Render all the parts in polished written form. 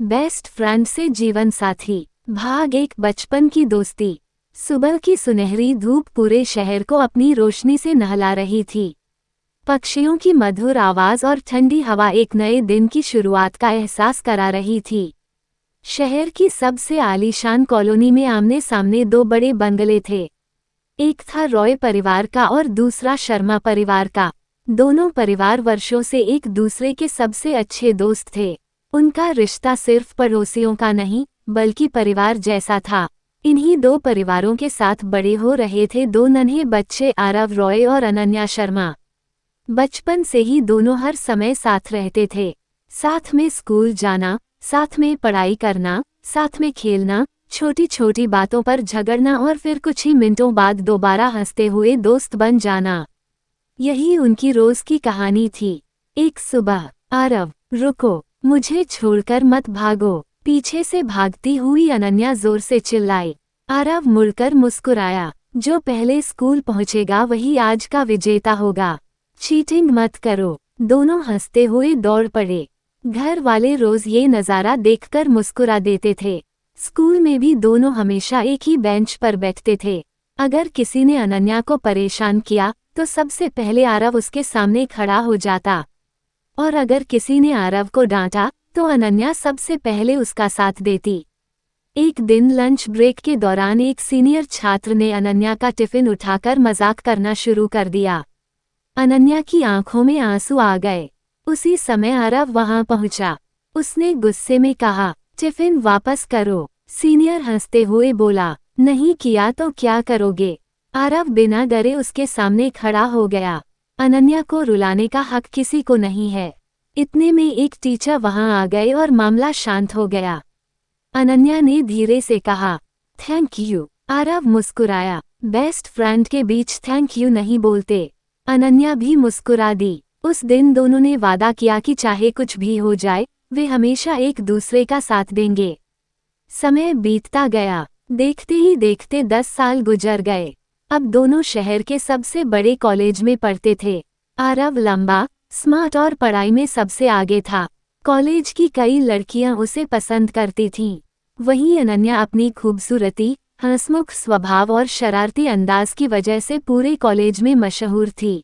Best friend से जीवन साथी। भाग एक। बचपन की दोस्ती। सुबह की सुनहरी धूप पूरे शहर को अपनी रोशनी से नहला रही थी। पक्षियों की मधुर आवाज और ठंडी हवा एक नए दिन की शुरुआत का एहसास करा रही थी। शहर की सबसे आलीशान कॉलोनी में आमने सामने दो बड़े बंगले थे। एक था रॉय परिवार का और दूसरा शर्मा परिवार का। दोनों परिवार वर्षों से एक दूसरे के सबसे अच्छे दोस्त थे। उनका रिश्ता सिर्फ पड़ोसियों का नहीं बल्कि परिवार जैसा था। इन्हीं दो परिवारों के साथ बड़े हो रहे थे दो नन्हे बच्चे, आरव रॉय और अनन्या शर्मा। बचपन से ही दोनों हर समय साथ रहते थे। साथ में स्कूल जाना, साथ में पढ़ाई करना, साथ में खेलना, छोटी छोटी बातों पर झगड़ना और फिर कुछ ही मिनटों बाद दोबारा हंसते हुए दोस्त बन जाना। यही उनकी रोज की कहानी थी। एक सुबह, आरव, रुको, मुझे छोड़कर मत भागो, पीछे से भागती हुई अनन्या जोर से चिल्लाई। आरव मुड़कर मुस्कुराया। जो पहले स्कूल पहुंचेगा वही आज का विजेता होगा। चीटिंग मत करो। दोनों हंसते हुए दौड़ पड़े। घर वाले रोज ये नज़ारा देखकर मुस्कुरा देते थे। स्कूल में भी दोनों हमेशा एक ही बेंच पर बैठते थे। अगर किसी ने अनन्या को परेशान किया तो सबसे पहले आरव उसके सामने खड़ा हो जाता, और अगर किसी ने आरव को डांटा तो अनन्या सबसे पहले उसका साथ देती। एक दिन लंच ब्रेक के दौरान एक सीनियर छात्र ने अनन्या का टिफिन उठाकर मजाक करना शुरू कर दिया। अनन्या की आंखों में आंसू आ गए। उसी समय आरव वहां पहुंचा। उसने गुस्से में कहा, टिफिन वापस करो। सीनियर हंसते हुए बोला, नहीं किया तो क्या करोगे? आरव बिना डरे उसके सामने खड़ा हो गया। अनन्या को रुलाने का हक किसी को नहीं है। इतने में एक टीचर वहां आ गए और मामला शांत हो गया। अनन्या ने धीरे से कहा, थैंक यू। आरव मुस्कुराया। बेस्ट फ्रेंड के बीच थैंक यू नहीं बोलते। अनन्या भी मुस्कुरा दी। उस दिन दोनों ने वादा किया कि चाहे कुछ भी हो जाए वे हमेशा एक दूसरे का साथ देंगे। समय बीतता गया। देखते ही देखते 10 साल गुजर गए। अब दोनों शहर के सबसे बड़े कॉलेज में पढ़ते थे। आरव लंबा, स्मार्ट और पढ़ाई में सबसे आगे था। कॉलेज की कई लड़कियां उसे पसंद करती थीं। वहीं अनन्या अपनी खूबसूरती, हंसमुख स्वभाव और शरारती अंदाज की वजह से पूरे कॉलेज में मशहूर थी।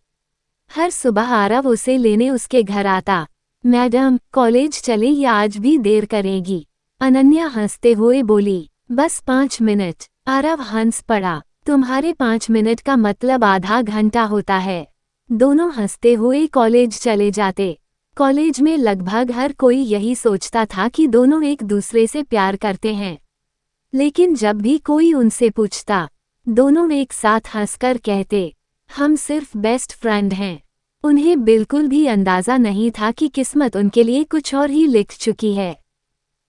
हर सुबह आरव उसे लेने उसके घर आता। मैडम, कॉलेज चले या आज भी देर करेगी? अनन्या हंसते हुए बोली, बस 5 मिनट। आरव हंस पड़ा, तुम्हारे 5 मिनट का मतलब आधा घंटा होता है। दोनों हंसते हुए कॉलेज चले जाते। कॉलेज में लगभग हर कोई यही सोचता था कि दोनों एक दूसरे से प्यार करते हैं। लेकिन जब भी कोई उनसे पूछता, दोनों एक साथ हंसकर कहते, हम सिर्फ बेस्ट फ्रेंड हैं। उन्हें बिल्कुल भी अंदाजा नहीं था कि किस्मत उनके लिए कुछ और ही लिख चुकी है।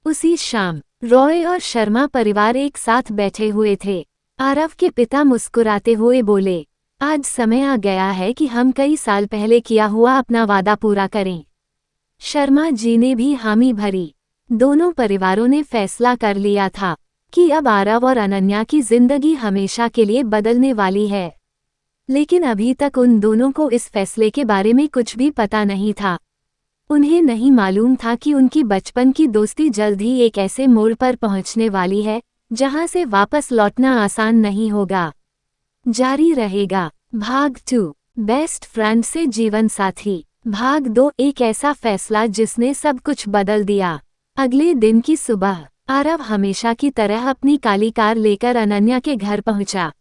उसी शाम रॉय और शर्मा परिवार एक साथ बैठे हुए थे। आरव के पिता मुस्कुराते हुए बोले, आज समय आ गया है कि हम कई साल पहले किया हुआ अपना वादा पूरा करें। शर्मा जी ने भी हामी भरी। दोनों परिवारों ने फैसला कर लिया था कि अब आरव और अनन्या की जिंदगी हमेशा के लिए बदलने वाली है। लेकिन अभी तक उन दोनों को इस फैसले के बारे में कुछ भी पता नहीं था। उन्हें नहीं मालूम था कि उनकी बचपन की दोस्ती जल्द ही एक ऐसे मोड़ पर पहुंचने वाली है जहां से वापस लौटना आसान नहीं होगा। जारी रहेगा। भाग 2, बेस्ट फ्रेंड से जीवन साथी। भाग 2, एक ऐसा फैसला जिसने सब कुछ बदल दिया। अगले दिन की सुबह आरव हमेशा की तरह अपनी काली कार लेकर अनन्या के घर पहुंचा।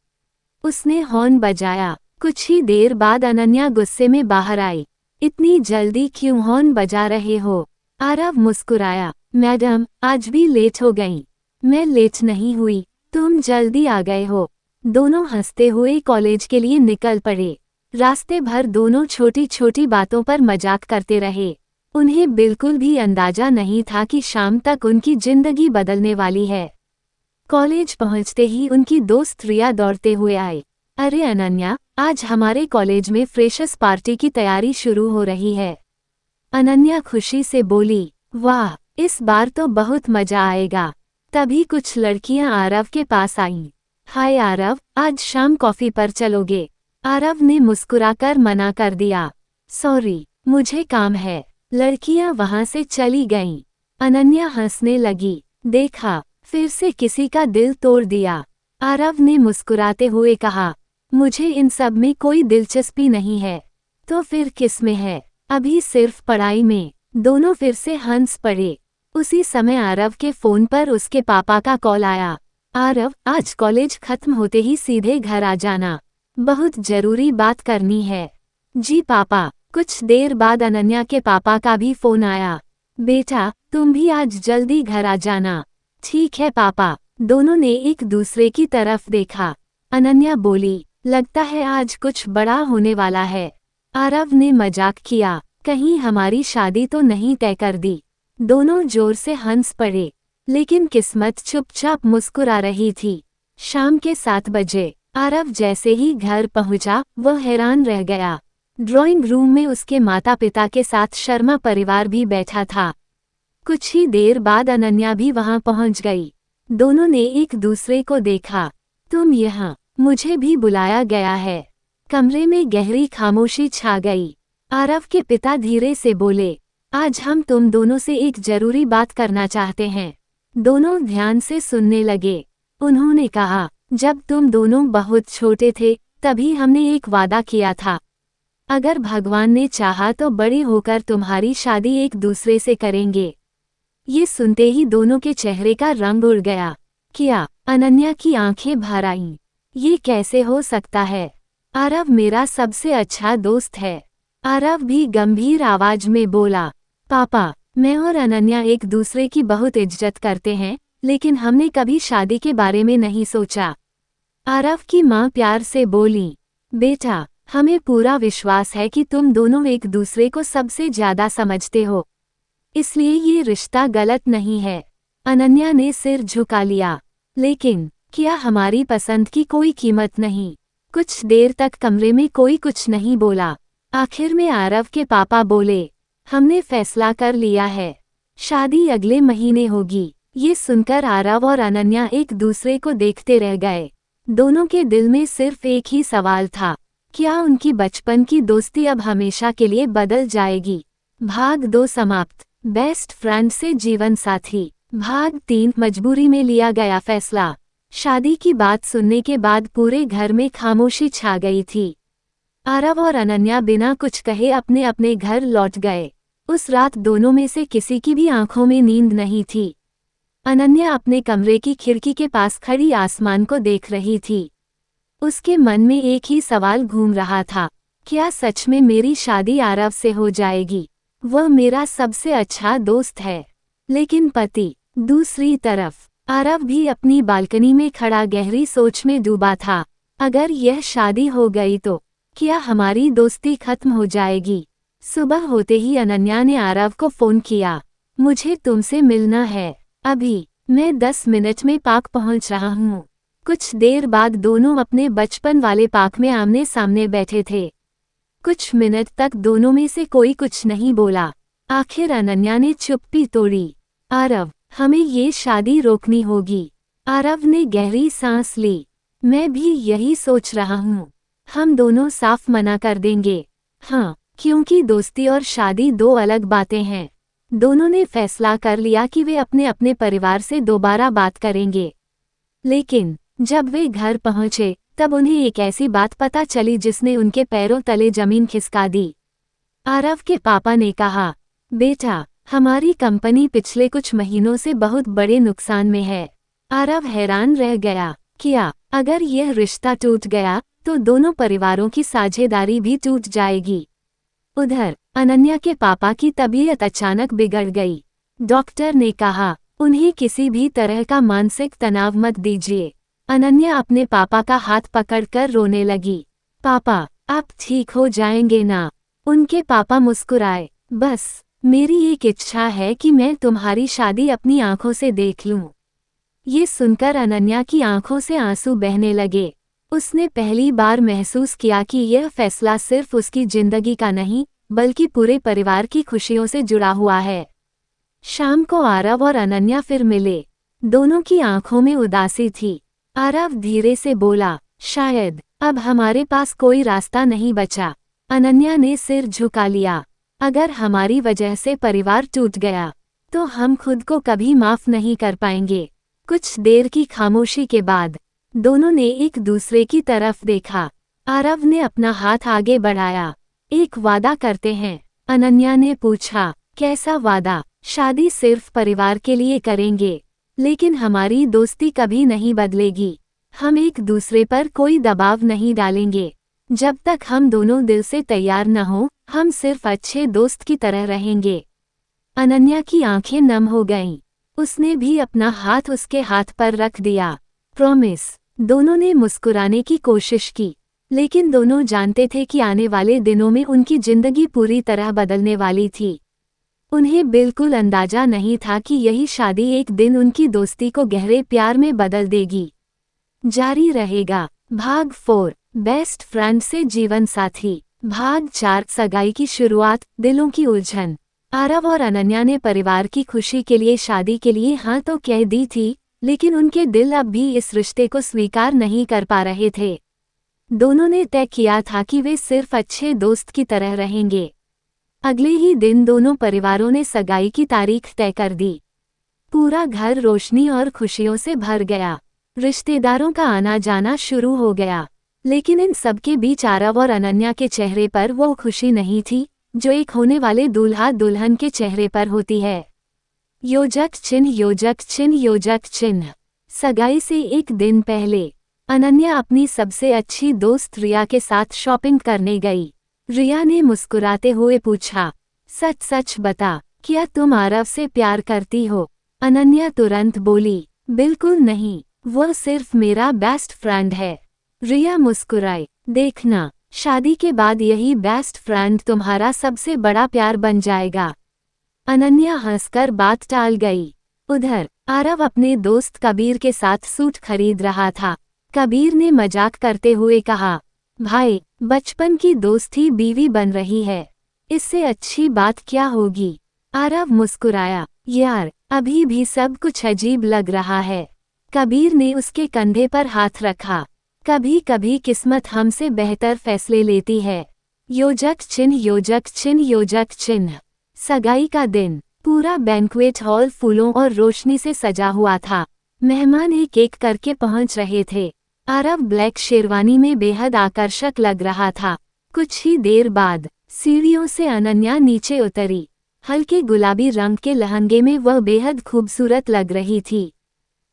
उसने हॉर्न बजाया। कुछ ही देर बाद अनन्या गुस्से में बाहर आई। इतनी जल्दी क्यों हॉर्न बजा रहे हो? आरव मुस्कुराया, मैडम, आज भी लेट हो गई। मैं लेट नहीं हुई, तुम जल्दी आ गए हो। दोनों हंसते हुए कॉलेज के लिए निकल पड़े। रास्ते भर दोनों छोटी छोटी बातों पर मजाक करते रहे। उन्हें बिल्कुल भी अंदाजा नहीं था कि शाम तक उनकी जिंदगी बदलने वाली है। कॉलेज पहुंचते ही उनकी दोस्त रिया दौड़ते हुए आई। अरे अनन्या, आज हमारे कॉलेज में फ्रेशर्स पार्टी की तैयारी शुरू हो रही है। अनन्या खुशी से बोली, वाह, इस बार तो बहुत मजा आएगा। तभी कुछ लड़कियां आरव के पास आईं। हाय आरव, आज शाम कॉफी पर चलोगे? आरव ने मुस्कुराकर मना कर दिया। सॉरी, मुझे काम है। लड़कियां वहां से चली गईं। अनन्या हंसने लगी। देखा, फिर से किसी का दिल तोड़ दिया। आरव ने मुस्कुराते हुए कहा, मुझे इन सब में कोई दिलचस्पी नहीं है। तो फिर किस में है? अभी सिर्फ पढ़ाई में। दोनों फिर से हंस पड़े। उसी समय आरव के फोन पर उसके पापा का कॉल आया। आरव, आज कॉलेज खत्म होते ही सीधे घर आ जाना, बहुत जरूरी बात करनी है। जी पापा। कुछ देर बाद अनन्या के पापा का भी फोन आया। बेटा, तुम भी आज जल्दी घर आ जाना। ठीक है पापा। दोनों ने एक दूसरे की तरफ देखा। अनन्या बोली, लगता है आज कुछ बड़ा होने वाला है। आरव ने मजाक किया, कहीं हमारी शादी तो नहीं तय कर दी। दोनों जोर से हंस पड़े, लेकिन किस्मत चुपचाप मुस्कुरा रही थी। शाम के 7 बजे आरव जैसे ही घर पहुंचा, वह हैरान रह गया। ड्राइंग रूम में उसके माता पिता के साथ शर्मा परिवार भी बैठा था। कुछ ही देर बाद अनन्या भी वहां पहुंच गई। दोनों ने एक दूसरे को देखा। तुम यहाँ? मुझे भी बुलाया गया है। कमरे में गहरी खामोशी छा गई। आरव के पिता धीरे से बोले, आज हम तुम दोनों से एक जरूरी बात करना चाहते हैं। दोनों ध्यान से सुनने लगे। उन्होंने कहा, जब तुम दोनों बहुत छोटे थे तभी हमने एक वादा किया था। अगर भगवान ने चाहा तो बड़े होकर तुम्हारी शादी एक दूसरे से करेंगे। ये सुनते ही दोनों के चेहरे का रंग उड़ गया। क्या? अनन्या की आंखें भर आईं। ये कैसे हो सकता है? आरव मेरा सबसे अच्छा दोस्त है। आरव भी गंभीर आवाज में बोला, पापा, मैं और अनन्या एक दूसरे की बहुत इज्जत करते हैं, लेकिन हमने कभी शादी के बारे में नहीं सोचा। आरव की माँ प्यार से बोली, बेटा, हमें पूरा विश्वास है कि तुम दोनों एक दूसरे को सबसे ज्यादा समझते हो, इसलिए ये रिश्ता गलत नहीं है। अनन्या ने सिर झुका लिया, लेकिन क्या हमारी पसंद की कोई कीमत नहीं? कुछ देर तक कमरे में कोई कुछ नहीं बोला। आखिर में आरव के पापा बोले, हमने फैसला कर लिया है, शादी अगले महीने होगी। ये सुनकर आरव और अनन्या एक दूसरे को देखते रह गए। दोनों के दिल में सिर्फ एक ही सवाल था, क्या उनकी बचपन की दोस्ती अब हमेशा के लिए बदल जाएगी? भाग 2 समाप्त। बेस्ट फ्रेंड से जीवन साथी। भाग 3 मजबूरी में लिया गया फैसला। शादी की बात सुनने के बाद पूरे घर में खामोशी छा गई थी। आरव और अनन्या बिना कुछ कहे अपने अपने घर लौट गए। उस रात दोनों में से किसी की भी आंखों में नींद नहीं थी। अनन्या अपने कमरे की खिड़की के पास खड़ी आसमान को देख रही थी। उसके मन में एक ही सवाल घूम रहा था, क्या सच में मेरी शादी आरव से हो जाएगी? वह मेरा सबसे अच्छा दोस्त है। लेकिन पति? दूसरी तरफ आरव भी अपनी बालकनी में खड़ा गहरी सोच में डूबा था। अगर यह शादी हो गई तो क्या हमारी दोस्ती खत्म हो जाएगी? सुबह होते ही अनन्या ने आरव को फोन किया, मुझे तुमसे मिलना है अभी, मैं 10 मिनट में पार्क पहुंच रहा हूँ। कुछ देर बाद दोनों अपने बचपन वाले पार्क में आमने सामने बैठे थे। कुछ मिनट तक दोनों में से कोई कुछ नहीं बोला। आखिर अनन्या ने चुप्पी तोड़ी, आरव, हमें ये शादी रोकनी होगी। आरव ने गहरी सांस ली, मैं भी यही सोच रहा हूँ। हम दोनों साफ मना कर देंगे। हाँ, क्योंकि दोस्ती और शादी 2 अलग बातें हैं। दोनों ने फैसला कर लिया कि वे अपने अपने परिवार से दोबारा बात करेंगे। लेकिन जब वे घर पहुंचे तब उन्हें एक ऐसी बात पता चली जिसने उनके पैरों तले जमीन खिसका दी। आरव के पापा ने कहा, बेटा, हमारी कंपनी पिछले कुछ महीनों से बहुत बड़े नुकसान में है। आरव हैरान रह गया, क्या? अगर यह रिश्ता टूट गया तो दोनों परिवारों की साझेदारी भी टूट जाएगी। उधर अनन्या के पापा की तबीयत अचानक बिगड़ गई। डॉक्टर ने कहा, उन्हें किसी भी तरह का मानसिक तनाव मत दीजिए। अनन्या अपने पापा का हाथ पकड़कर रोने लगी। पापा, आप ठीक हो जाएंगे ना? उनके पापा मुस्कुराए, बस मेरी एक इच्छा है कि मैं तुम्हारी शादी अपनी आंखों से देख लूं। ये सुनकर अनन्या की आंखों से आंसू बहने लगे। उसने पहली बार महसूस किया कि यह फैसला सिर्फ उसकी जिंदगी का नहीं, बल्कि पूरे परिवार की खुशियों से जुड़ा हुआ है। शाम को आरव और अनन्या फिर मिले। दोनों की आंखों में उदासी थी। आरव धीरे से बोला, शायद अब हमारे पास कोई रास्ता नहीं बचा। अनन्या ने सिर झुका लिया, अगर हमारी वजह से परिवार टूट गया तो हम खुद को कभी माफ नहीं कर पाएंगे। कुछ देर की खामोशी के बाद दोनों ने एक दूसरे की तरफ देखा। आरव ने अपना हाथ आगे बढ़ाया। एक वादा करते हैं? अनन्या ने पूछा। कैसा वादा? शादी सिर्फ परिवार के लिए करेंगे, लेकिन हमारी दोस्ती कभी नहीं बदलेगी। हम एक दूसरे पर कोई दबाव नहीं डालेंगे। जब तक हम दोनों दिल से तैयार न हो, हम सिर्फ अच्छे दोस्त की तरह रहेंगे। अनन्या की आंखें नम हो गईं। उसने भी अपना हाथ उसके हाथ पर रख दिया। प्रॉमिस। दोनों ने मुस्कुराने की कोशिश की, लेकिन दोनों जानते थे कि आने वाले दिनों में उनकी जिंदगी पूरी तरह बदलने वाली थी। उन्हें बिल्कुल अंदाजा नहीं था कि यही शादी एक दिन उनकी दोस्ती को गहरे प्यार में बदल देगी। जारी रहेगा। भाग 4, बेस्ट फ्रेंड से जीवन साथी। भाग 4, सगाई की शुरुआत, दिलों की उलझन। आरव और अनन्या ने परिवार की खुशी के लिए शादी के लिए हाँ तो कह दी थी, लेकिन उनके दिल अब भी इस रिश्ते को स्वीकार नहीं कर पा रहे थे। दोनों ने तय किया था कि वे सिर्फ अच्छे दोस्त की तरह रहेंगे। अगले ही दिन दोनों परिवारों ने सगाई की तारीख तय कर दी। पूरा घर रोशनी और खुशियों से भर गया। रिश्तेदारों का आना जाना शुरू हो गया, लेकिन इन सबके बीच आरव और अनन्या के चेहरे पर वो खुशी नहीं थी जो एक होने वाले दूल्हा दुल्हन के चेहरे पर होती है। योजक चिन्ह, योजक चिन्ह, योजक चिन्ह। सगाई से एक दिन पहले अनन्या अपनी सबसे अच्छी दोस्त रिया के साथ शॉपिंग करने गई। रिया ने मुस्कुराते हुए पूछा, सच सच बता, क्या तुम आरव से प्यार करती हो? अनन्या तुरंत बोली, बिल्कुल नहीं, वो सिर्फ मेरा बेस्ट फ्रेंड है। रिया मुस्कुराई, देखना, शादी के बाद यही बेस्ट फ्रेंड तुम्हारा सबसे बड़ा प्यार बन जाएगा। अनन्या हंसकर बात टाल गई। उधर आरव अपने दोस्त कबीर के साथ सूट खरीद रहा था। कबीर ने मजाक करते हुए कहा, भाई, बचपन की दोस्ती बीवी बन रही है, इससे अच्छी बात क्या होगी? आरव मुस्कुराया, यार, अभी भी सब कुछ अजीब लग रहा है। कबीर ने उसके कंधे पर हाथ रखा। कभी कभी किस्मत हमसे बेहतर फैसले लेती है। योजक चिन्ह, योजक चिन्ह, योजक चिन्ह। सगाई का दिन। पूरा बैंक्वेट हॉल फूलों और रोशनी से सजा हुआ था। मेहमान एक एक करके पहुंच रहे थे। आरव ब्लैक शेरवानी में बेहद आकर्षक लग रहा था। कुछ ही देर बाद सीढ़ियों से अनन्या नीचे उतरी। हल्के गुलाबी रंग के लहंगे में वह बेहद खूबसूरत लग रही थी।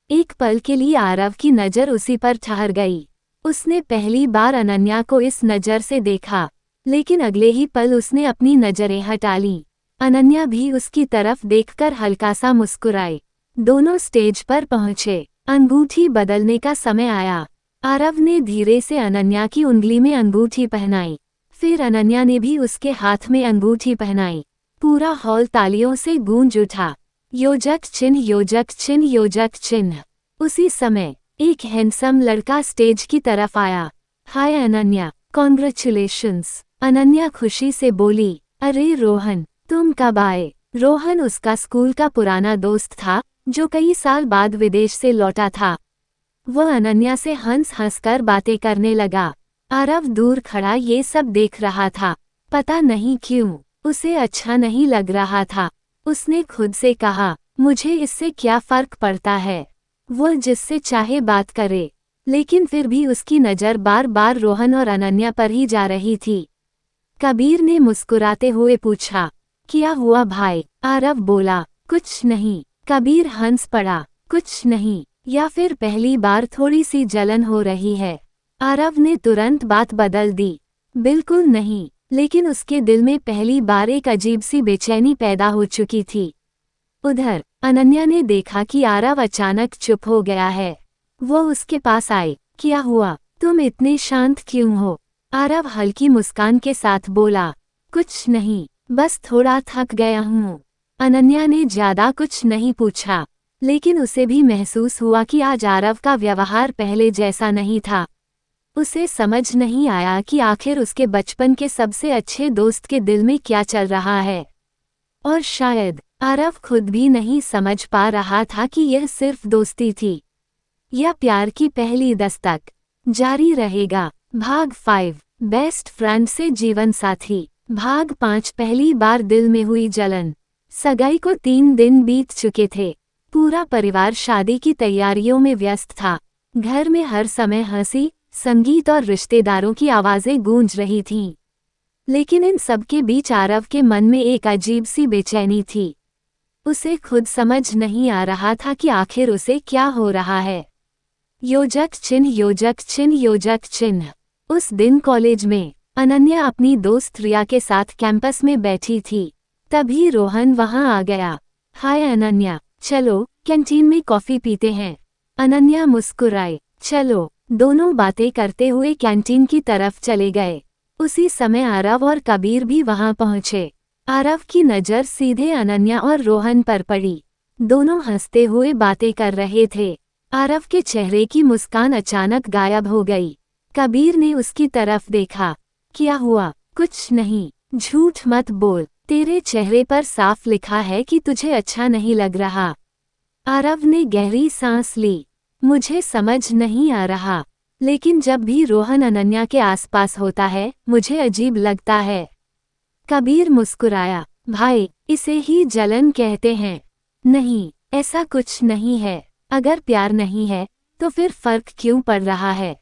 एक पल के लिए आरव की नज़र उसी पर ठहर गई। उसने पहली बार अनन्या को इस नज़र से देखा, लेकिन अगले ही पल उसने अपनी नज़रें हटा लीं। अनन्या भी उसकी तरफ देखकर हल्का सा मुस्कुराई। दोनों स्टेज पर पहुंचे। अंगूठी बदलने का समय आया। आरव ने धीरे से अनन्या की उंगली में अंगूठी पहनाई। फिर अनन्या ने भी उसके हाथ में अंगूठी पहनाई। पूरा हॉल तालियों से गूंज उठा। योजक चिन्ह, योजक चिन्ह, योजक चिन्ह। उसी समय एक हैंडसम लड़का स्टेज की तरफ आया। हाय अनन्या, कॉन्ग्रेचुलेशंस। अनन्या खुशी से बोली, अरे रोहन, तुम कब आए? रोहन उसका स्कूल का पुराना दोस्त था जो कई साल बाद विदेश से लौटा था। वह अनन्या से हंस हंसकर बातें करने लगा। आरव दूर खड़ा ये सब देख रहा था। पता नहीं क्यों उसे अच्छा नहीं लग रहा था। उसने खुद से कहा, मुझे इससे क्या फर्क पड़ता है, वह जिससे चाहे बात करे। लेकिन फिर भी उसकी नज़र बार बार रोहन और अनन्या पर ही जा रही थी। कबीर ने मुस्कुराते हुए पूछा, क्या हुआ भाई? आरव बोला, कुछ नहीं। कबीर हंस पड़ा, कुछ नहीं, या फिर पहली बार थोड़ी सी जलन हो रही है? आरव ने तुरंत बात बदल दी, बिल्कुल नहीं, लेकिन उसके दिल में पहली बार एक अजीब सी बेचैनी पैदा हो चुकी थी। उधर अनन्या ने देखा कि आरव अचानक चुप हो गया है। वो उसके पास आई। क्या हुआ, तुम इतने शांत क्यों हो? आरव हल्की मुस्कान के साथ बोला, कुछ नहीं, बस थोड़ा थक गया हूँ। अनन्या ने ज्यादा कुछ नहीं पूछा, लेकिन उसे भी महसूस हुआ कि आज आरव का व्यवहार पहले जैसा नहीं था। उसे समझ नहीं आया कि आखिर उसके बचपन के सबसे अच्छे दोस्त के दिल में क्या चल रहा है। और शायद आरव खुद भी नहीं समझ पा रहा था कि यह सिर्फ दोस्ती थी या प्यार की पहली दस्तक। जारी रहेगा। भाग 5, बेस्ट फ्रेंड से जीवन साथी। भाग 5, पहली बार दिल में हुई जलन। सगाई को 3 दिन बीत चुके थे। पूरा परिवार शादी की तैयारियों में व्यस्त था। घर में हर समय हंसी, संगीत और रिश्तेदारों की आवाजें गूंज रही थीं। लेकिन इन सब के बीच आरव के मन में एक अजीब सी बेचैनी थी। उसे खुद समझ नहीं आ रहा था कि आखिर उसे क्या हो रहा है। योजक चिन्ह, योजक चिन्ह, योजक चिन्ह। उस दिन कॉलेज में अनन्या अपनी दोस्त रिया के साथ कैंपस में बैठी थी। तभी रोहन वहां आ गया। हाय अनन्या, चलो कैंटीन में कॉफी पीते हैं। अनन्या मुस्कुराई। चलो। दोनों बातें करते हुए कैंटीन की तरफ चले गए। उसी समय आरव और कबीर भी वहां पहुंचे। आरव की नज़र सीधे अनन्या और रोहन पर पड़ी। दोनों हंसते हुए बातें कर रहे थे। आरव के चेहरे की मुस्कान अचानक गायब हो गई। कबीर ने उसकी तरफ देखा। क्या हुआ? कुछ नहीं। झूठ मत बोल, तेरे चेहरे पर साफ लिखा है कि तुझे अच्छा नहीं लग रहा। आरव ने गहरी सांस ली। मुझे समझ नहीं आ रहा, लेकिन जब भी रोहन अनन्या के आसपास होता है मुझे अजीब लगता है। कबीर मुस्कुराया। भाई, इसे ही जलन कहते हैं। नहीं, ऐसा कुछ नहीं है। अगर प्यार नहीं है तो फिर फर्क क्यों पड़ रहा है?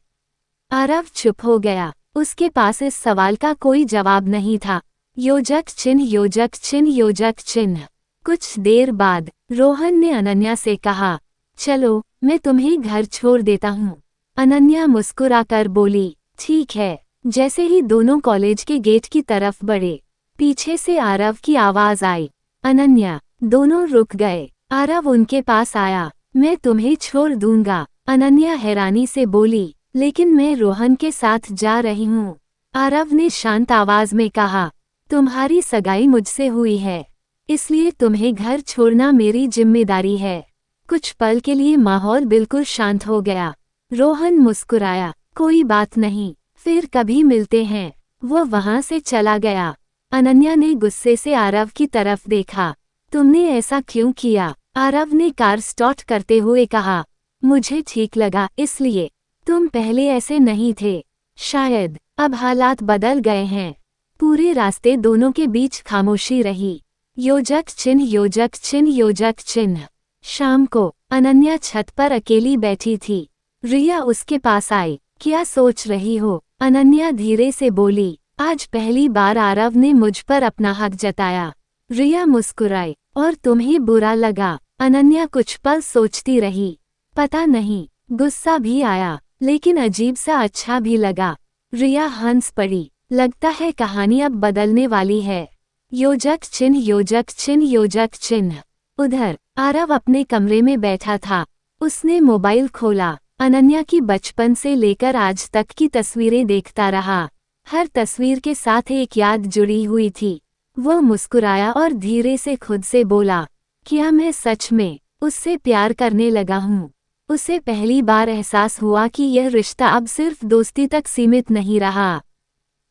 आरव चुप हो गया। उसके पास इस सवाल का कोई जवाब नहीं था। योजक चिन्ह, योजक चिन्ह, योजक चिन्ह। कुछ देर बाद रोहन ने अनन्या से कहा, चलो मैं तुम्हें घर छोड़ देता हूँ। अनन्या मुस्कुराकर बोली, ठीक है। जैसे ही दोनों कॉलेज के गेट की तरफ बढ़े, पीछे से आरव की आवाज आई, अनन्या। दोनों रुक गए। आरव उनके पास आया। मैं तुम्हें छोड़ दूंगा। अनन्या हैरानी से बोली, लेकिन मैं रोहन के साथ जा रही हूँ। आरव ने शांत आवाज में कहा, तुम्हारी सगाई मुझसे हुई है, इसलिए तुम्हें घर छोड़ना मेरी जिम्मेदारी है। कुछ पल के लिए माहौल बिल्कुल शांत हो गया। रोहन मुस्कुराया, कोई बात नहीं, फिर कभी मिलते हैं। वो वहां से चला गया। अनन्या ने गुस्से से आरव की तरफ देखा। तुमने ऐसा क्यों किया? आरव ने कार स्टार्ट करते हुए कहा, मुझे ठीक लगा इसलिए। तुम पहले ऐसे नहीं थे। शायद अब हालात बदल गए हैं। पूरे रास्ते दोनों के बीच खामोशी रही। योजक चिन्ह, योजक चिन्ह, योजक चिन्ह। शाम को अनन्या छत पर अकेली बैठी थी। रिया उसके पास आई। क्या सोच रही हो? अनन्या धीरे से बोली, आज पहली बार आरव ने मुझ पर अपना हक जताया। रिया मुस्कुराई। और तुम्हें बुरा लगा? अनन्या कुछ पल सोचती रही। पता नहीं, गुस्सा भी आया, लेकिन अजीब सा अच्छा भी लगा। रिया हंस पड़ी। लगता है कहानी अब बदलने वाली है। योजक चिन्ह, योजक चिन्ह, योजक चिन्ह। उधर आरव अपने कमरे में बैठा था। उसने मोबाइल खोला। अनन्या की बचपन से लेकर आज तक की तस्वीरें देखता रहा। हर तस्वीर के साथ एक याद जुड़ी हुई थी। वो मुस्कुराया और धीरे से खुद से बोला, क्या मैं सच में उससे प्यार करने लगा हूँ? उसे पहली बार एहसास हुआ कि यह रिश्ता अब सिर्फ दोस्ती तक सीमित नहीं रहा।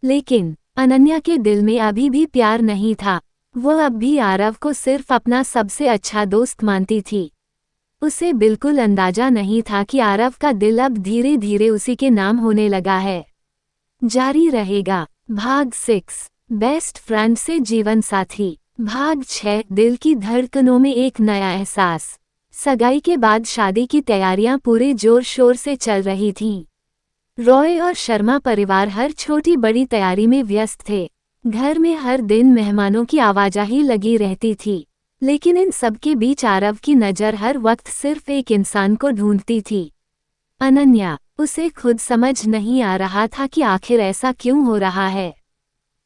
लेकिन अनन्या के दिल में अभी भी प्यार नहीं था। वो अब भी आरव को सिर्फ अपना सबसे अच्छा दोस्त मानती थी। उसे बिल्कुल अंदाजा नहीं था कि आरव का दिल अब धीरे धीरे उसी के नाम होने लगा है। जारी रहेगा। भाग 6, बेस्ट फ्रेंड से जीवन साथी। भाग 6, दिल की धड़कनों में एक नया एहसास। सगाई के बाद शादी की तैयारियां पूरे जोर शोर से चल रही थीं। रॉय और शर्मा परिवार हर छोटी बड़ी तैयारी में व्यस्त थे। घर में हर दिन मेहमानों की आवाजाही लगी रहती थी। लेकिन इन सब के बीच आरव की नज़र हर वक्त सिर्फ एक इंसान को ढूंढती थी, अनन्या। उसे खुद समझ नहीं आ रहा था कि आखिर ऐसा क्यों हो रहा है।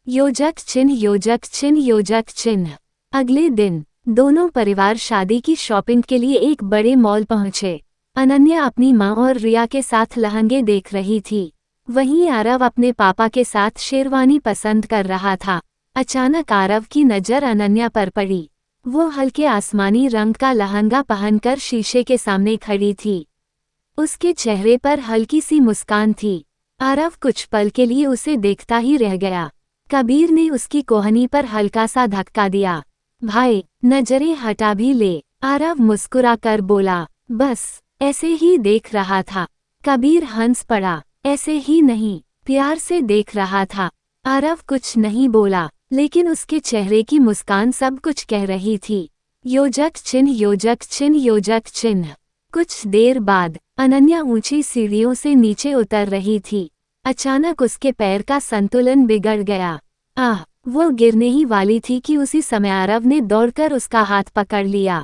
योजक चिन्ह, योजक चिन्ह, योजक चिन्ह। अगले दिन दोनों परिवार शादी की शॉपिंग के लिए एक बड़े मॉल पहुंचे। अनन्या अपनी माँ और रिया के साथ लहंगे देख रही थी। वहीं आरव अपने पापा के साथ शेरवानी पसंद कर रहा था। अचानक आरव की नज़र अनन्या पर पड़ी। वो हल्के आसमानी रंग का लहंगा पहनकर शीशे के सामने खड़ी थी। उसके चेहरे पर हल्की सी मुस्कान थी। आरव कुछ पल के लिए उसे देखता ही रह गया। कबीर ने उसकी कोहनी पर हल्का सा धक्का दिया। भाई, नजरें हटा भी ले। आरव मुस्कुराकर बोला, बस ऐसे ही देख रहा था। कबीर हंस पड़ा। ऐसे ही नहीं, प्यार से देख रहा था। आरव कुछ नहीं बोला, लेकिन उसके चेहरे की मुस्कान सब कुछ कह रही थी। योजक चिन्ह, योजक चिन्ह, योजक चिन्ह। कुछ देर बाद अनन्या ऊंची सीढ़ियों से नीचे उतर रही थी। अचानक उसके पैर का संतुलन बिगड़ गया। आह! वो गिरने ही वाली थी कि उसी समय आरव ने दौड़कर उसका हाथ पकड़ लिया।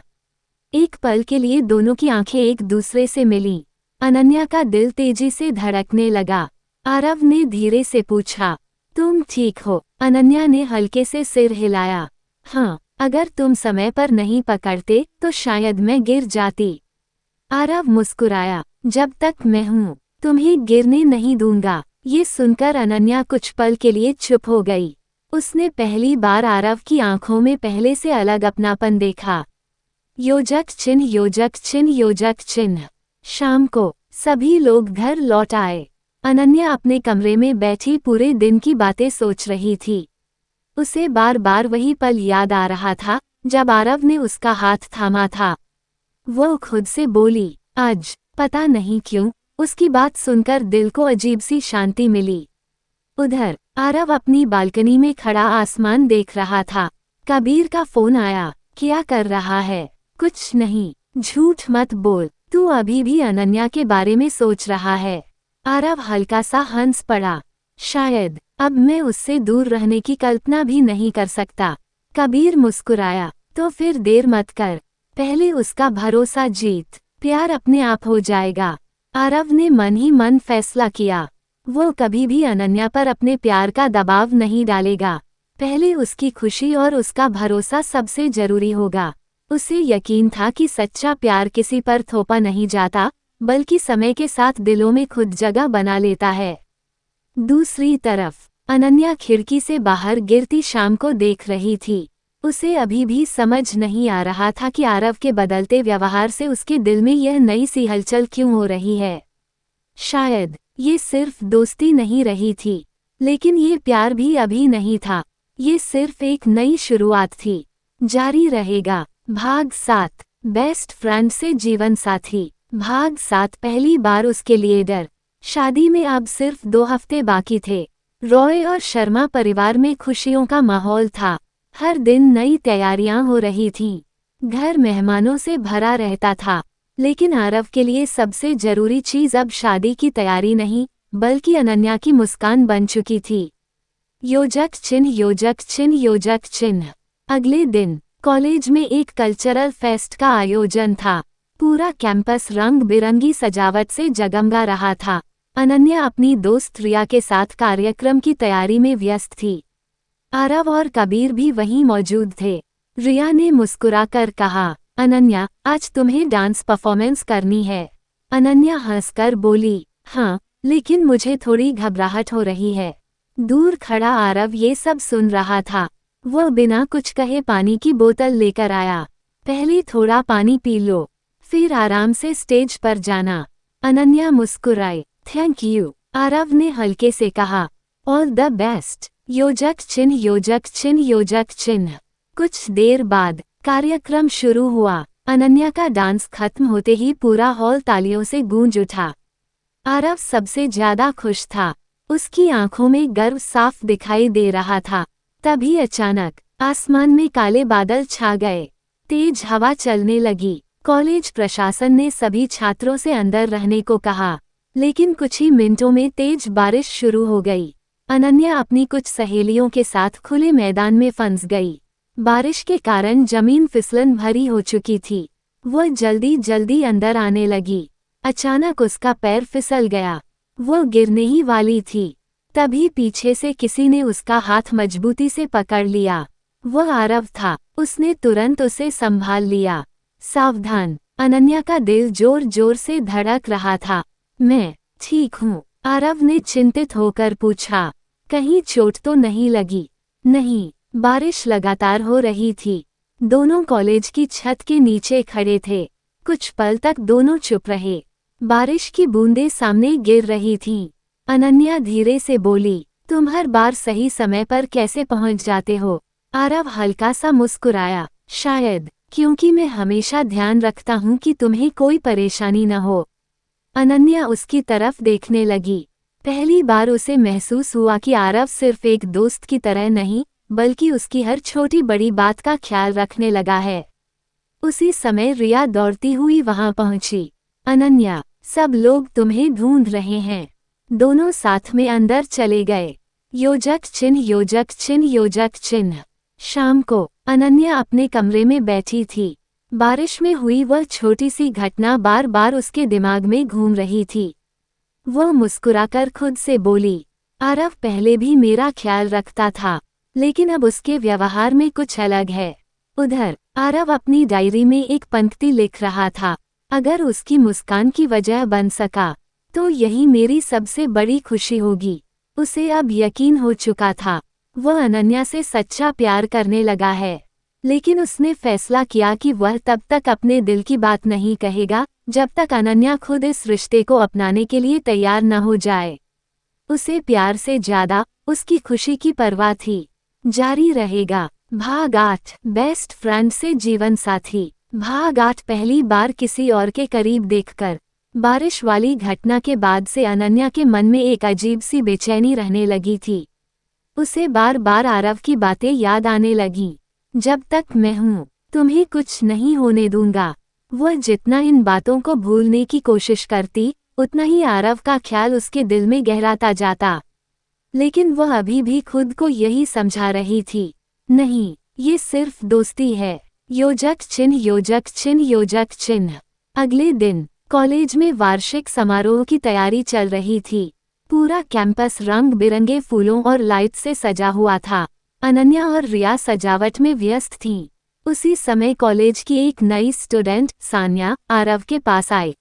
एक पल के लिए दोनों की आंखें एक दूसरे से मिलीं। अनन्या का दिल तेजी से धड़कने लगा। आरव ने धीरे से पूछा, तुम ठीक हो? अनन्या ने हल्के से सिर हिलाया। हाँ, अगर तुम समय पर नहीं पकड़ते तो शायद मैं गिर जाती। आरव मुस्कुराया, जब तक मैं हूँ तुम्हें गिरने नहीं दूंगा। ये सुनकर अनन्या कुछ पल के लिए चुप हो गई। उसने पहली बार आरव की आंखों में पहले से अलग अपनापन देखा। योजक चिन्ह, योजक चिन्ह, योजक चिन्ह। शाम को सभी लोग घर लौट आए। अनन्या अपने कमरे में बैठी पूरे दिन की बातें सोच रही थी। उसे बार बार वही पल याद आ रहा था जब आरव ने उसका हाथ थामा था। वो खुद से बोली, आज पता नहीं क्यों उसकी बात सुनकर दिल को अजीब सी शांति मिली। उधर आरव अपनी बालकनी में खड़ा आसमान देख रहा था। कबीर का फोन आया। क्या कर रहा है? कुछ नहीं। झूठ मत बोल, तू अभी भी अनन्या के बारे में सोच रहा है। आरव हल्का सा हंस पड़ा। शायद अब मैं उससे दूर रहने की कल्पना भी नहीं कर सकता। कबीर मुस्कुराया, तो फिर देर मत कर, पहले उसका भरोसा जीत, प्यार अपने आप हो जाएगा। आरव ने मन ही मन फैसला किया। वो कभी भी अनन्या पर अपने प्यार का दबाव नहीं डालेगा। पहले उसकी खुशी और उसका भरोसा सबसे जरूरी होगा। उसे यकीन था कि सच्चा प्यार किसी पर थोपा नहीं जाता, बल्कि समय के साथ दिलों में खुद जगह बना लेता है। दूसरी तरफ अनन्या खिड़की से बाहर गिरती शाम को देख रही थी। उसे अभी भी समझ नहीं आ रहा था कि आरव के बदलते व्यवहार से उसके दिल में यह नई सी हलचल क्यों हो रही है। शायद ये सिर्फ दोस्ती नहीं रही थी, लेकिन ये प्यार भी अभी नहीं था। ये सिर्फ एक नई शुरुआत थी। जारी रहेगा। भाग 7, बेस्ट फ्रेंड से जीवन साथी। भाग 7। पहली बार उसके लिए डर। शादी में अब सिर्फ 2 हफ्ते बाकी थे। रॉय और शर्मा परिवार में खुशियों का माहौल था। हर दिन नई तैयारियां हो रही थीं। घर मेहमानों से भरा रहता था, लेकिन आरव के लिए सबसे जरूरी चीज अब शादी की तैयारी नहीं, बल्कि अनन्या की मुस्कान बन चुकी थी। योजक चिन्ह, योजक चिन्ह, योजक चिन्ह। अगले दिन कॉलेज में एक कल्चरल फेस्ट का आयोजन था। पूरा कैंपस रंग बिरंगी सजावट से जगमगा रहा था। अनन्या अपनी दोस्त रिया के साथ कार्यक्रम की तैयारी में व्यस्त थी। आरव और कबीर भी वहीं मौजूद थे। रिया ने मुस्कुराकर कहा, अनन्या, आज तुम्हें डांस परफॉर्मेंस करनी है। अनन्या हंसकर बोली, हाँ, लेकिन मुझे थोड़ी घबराहट हो रही है। दूर खड़ा आरव ये सब सुन रहा था। वह बिना कुछ कहे पानी की बोतल लेकर आया। पहले थोड़ा पानी पी लो, फिर आराम से स्टेज पर जाना। अनन्या मुस्कुराई। थैंक यू, आरव ने हल्के से कहा। All the best. योजक चिन्ह, योजक चिन्ह, योजक चिन्ह। कुछ देर बाद कार्यक्रम शुरू हुआ। अनन्या का डांस खत्म होते ही पूरा हॉल तालियों से गूंज उठा। आरव सबसे ज्यादा खुश था। उसकी आंखों में गर्व साफ दिखाई दे रहा था। तभी अचानक आसमान में काले बादल छा गए। तेज हवा चलने लगी। कॉलेज प्रशासन ने सभी छात्रों से अंदर रहने को कहा, लेकिन कुछ ही मिनटों में तेज बारिश शुरू हो गई। अनन्या अपनी कुछ सहेलियों के साथ खुले मैदान में फंस गई। बारिश के कारण जमीन फिसलन भरी हो चुकी थी। वह जल्दी जल्दी अंदर आने लगी। अचानक उसका पैर फिसल गया। वो गिरने ही वाली थी। तभी पीछे से किसी ने उसका हाथ मजबूती से पकड़ लिया। वह आरव था। उसने तुरंत उसे संभाल लिया। सावधान। अनन्या का दिल जोर जोर से धड़क रहा था। मैं ठीक हूँ, आरव ने चिंतित होकर पूछा। कहीं चोट तो नहीं लगी? नहीं। बारिश लगातार हो रही थी। दोनों कॉलेज की छत के नीचे खड़े थे। कुछ पल तक दोनों चुप रहे। बारिश की बूंदें सामने गिर रही थीं। अनन्या धीरे से बोली, तुम हर बार सही समय पर कैसे पहुंच जाते हो? आरव हल्का सा मुस्कुराया। शायद क्योंकि मैं हमेशा ध्यान रखता हूं कि तुम्हें कोई परेशानी न हो। अनन्या उसकी तरफ देखने लगी। पहली बार उसे महसूस हुआ कि आरव सिर्फ एक दोस्त की तरह नहीं, बल्कि उसकी हर छोटी बड़ी बात का ख्याल रखने लगा है। उसी समय रिया दौड़ती हुई वहां पहुंची। अनन्या, सब लोग तुम्हें ढूंढ रहे हैं। दोनों साथ में अंदर चले गए। योजक चिन्ह योजक चिन्ह योजक चिन्ह। शाम को अनन्या अपने कमरे में बैठी थी। बारिश में हुई वह छोटी सी घटना बार बार उसके दिमाग में घूम रही थी। वह मुस्कुराकर खुद से बोली, आरव पहले भी मेरा ख्याल रखता था, लेकिन अब उसके व्यवहार में कुछ अलग है। उधर आरव अपनी डायरी में एक पंक्ति लिख रहा था, अगर उसकी मुस्कान की वजह बन सका तो यही मेरी सबसे बड़ी खुशी होगी। उसे अब यकीन हो चुका था, वह अनन्या से सच्चा प्यार करने लगा है। लेकिन उसने फैसला किया कि वह तब तक अपने दिल की बात नहीं कहेगा जब तक अनन्या खुद इस रिश्ते को अपनाने के लिए तैयार न हो जाए। उसे प्यार से ज्यादा उसकी खुशी की परवाह थी। जारी रहेगा। भाग 8। बेस्ट फ्रेंड से जीवन साथी। भाग 8। पहली बार किसी और के करीब देखकर। बारिश वाली घटना के बाद से अनन्या के मन में एक अजीब सी बेचैनी रहने लगी थी। उसे बार बार आरव की बातें याद आने लगीं। जब तक मैं हूँ तुम्हें कुछ नहीं होने दूंगा। वह जितना इन बातों को भूलने की कोशिश करती, उतना ही आरव का ख्याल उसके दिल में गहराता जाता। लेकिन वह अभी भी खुद को यही समझा रही थी, नहीं, ये सिर्फ दोस्ती है। योजक चिन्ह योजक चिन्ह योजक चिन्ह। अगले दिन कॉलेज में वार्षिक समारोह की तैयारी चल रही थी। पूरा कैंपस रंग बिरंगे फूलों और लाइट से सजा हुआ था। अनन्या और रिया सजावट में व्यस्त थीं। उसी समय कॉलेज की एक नई स्टूडेंट सान्या आरव के पास आई।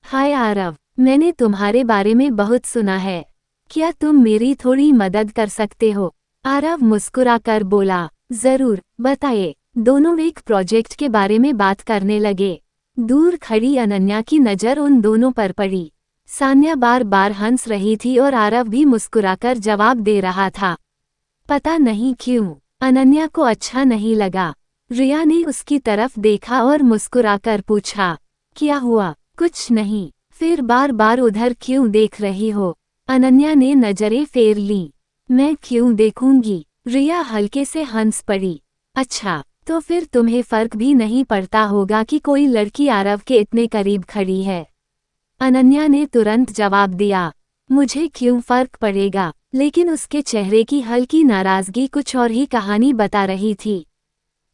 हाय आरव, मैंने तुम्हारे बारे में बहुत सुना है, क्या तुम मेरी थोड़ी मदद कर सकते हो? आरव मुस्कुराकर बोला, जरूर, बताइए। दोनों एक प्रोजेक्ट के बारे में बात करने लगे। दूर खड़ी अनन्या की नज़र उन दोनों पर पड़ी। सान्या बार बार हंस रही थी और आरव भी मुस्कुराकर जवाब दे रहा था। पता नहीं क्यों अनन्या को अच्छा नहीं लगा। रिया ने उसकी तरफ देखा और मुस्कुराकर पूछा, क्या हुआ? कुछ नहीं। फिर बार बार उधर क्यों देख रही हो? अनन्या ने नजरें फेर लीं। मैं क्यों देखूंगी? रिया हल्के से हंस पड़ी। अच्छा, तो फिर तुम्हें फर्क भी नहीं पड़ता होगा कि कोई लड़की आरव के इतने करीब खड़ी है। अनन्या ने तुरंत जवाब दिया, मुझे क्यों फर्क पड़ेगा? लेकिन उसके चेहरे की हल्की नाराजगी कुछ और ही कहानी बता रही थी।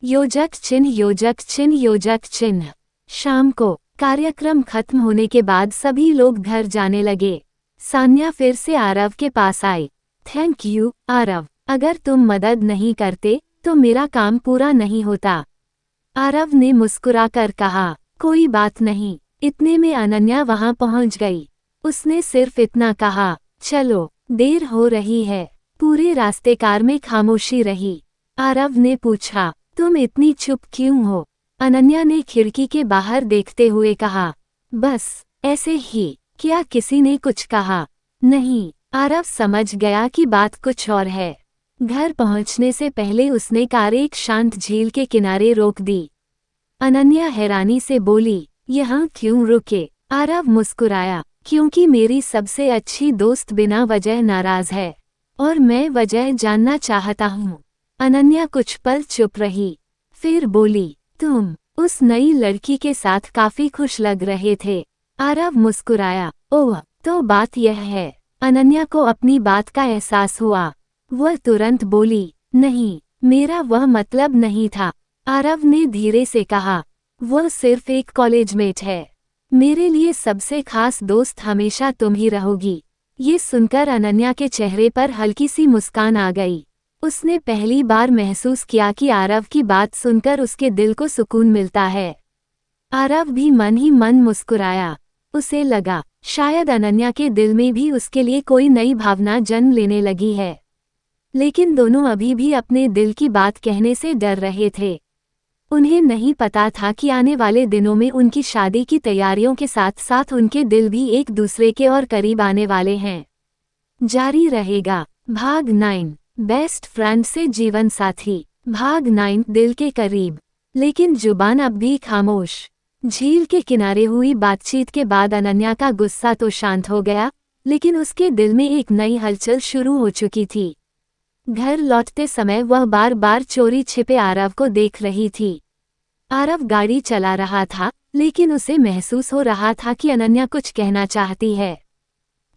योजक चिन्ह योजक चिन्ह योजक चिन्ह। शाम को कार्यक्रम खत्म होने के बाद सभी लोग घर जाने लगे। सान्या फिर से आरव के पास आई। थैंक यू आरव, अगर तुम मदद नहीं करते तो मेरा काम पूरा नहीं होता। आरव ने मुस्कुराकर कहा, कोई बात नहीं। इतने में अनन्या वहां पहुंच गई। उसने सिर्फ इतना कहा, चलो, देर हो रही है। पूरे रास्ते कार में खामोशी रही। आरव ने पूछा, तुम इतनी चुप क्यों हो? अनन्या ने खिड़की के बाहर देखते हुए कहा, बस ऐसे ही। क्या किसी ने कुछ कहा? नहीं। आरव समझ गया कि बात कुछ और है। घर पहुंचने से पहले उसने कार एक शांत झील के किनारे रोक दी। अनन्या हैरानी से बोली, यहाँ क्यों रुके? आरव मुस्कुराया, क्योंकि मेरी सबसे अच्छी दोस्त बिना वजह नाराज है और मैं वजह जानना चाहता हूँ। अनन्या कुछ पल चुप रही, फिर बोली, तुम उस नई लड़की के साथ काफी खुश लग रहे थे। आरव मुस्कुराया, ओह, तो बात यह है। अनन्या को अपनी बात का एहसास हुआ। वह तुरंत बोली, नहीं, मेरा वह मतलब नहीं था। आरव ने धीरे से कहा, वह सिर्फ एक कॉलेजमेट है। मेरे लिए सबसे खास दोस्त हमेशा तुम ही रहोगी। ये सुनकर अनन्या के चेहरे पर हल्की सी मुस्कान आ गई। उसने पहली बार महसूस किया कि आरव की बात सुनकर उसके दिल को सुकून मिलता है। आरव भी मन ही मन मुस्कुराया। उसे लगा, शायद अनन्या के दिल में भी उसके लिए कोई नई भावना जन्म लेने लगी है। लेकिन दोनों अभी भी अपने दिल की बात कहने से डर रहे थे। उन्हें नहीं पता था कि आने वाले दिनों में उनकी शादी की तैयारियों के साथ साथ उनके दिल भी एक दूसरे के और करीब आने वाले हैं। जारी रहेगा। भाग 9। बेस्ट फ्रेंड से जीवन साथी। भाग 9। दिल के करीब, लेकिन जुबान अब भी खामोश। झील के किनारे हुई बातचीत के बाद अनन्या का गुस्सा तो शांत हो गया, लेकिन उसके दिल में एक नई हलचल शुरू हो चुकी थी। घर लौटते समय वह बार बार चोरी छिपे आरव को देख रही थी। आरव गाड़ी चला रहा था, लेकिन उसे महसूस हो रहा था कि अनन्या कुछ कहना चाहती है।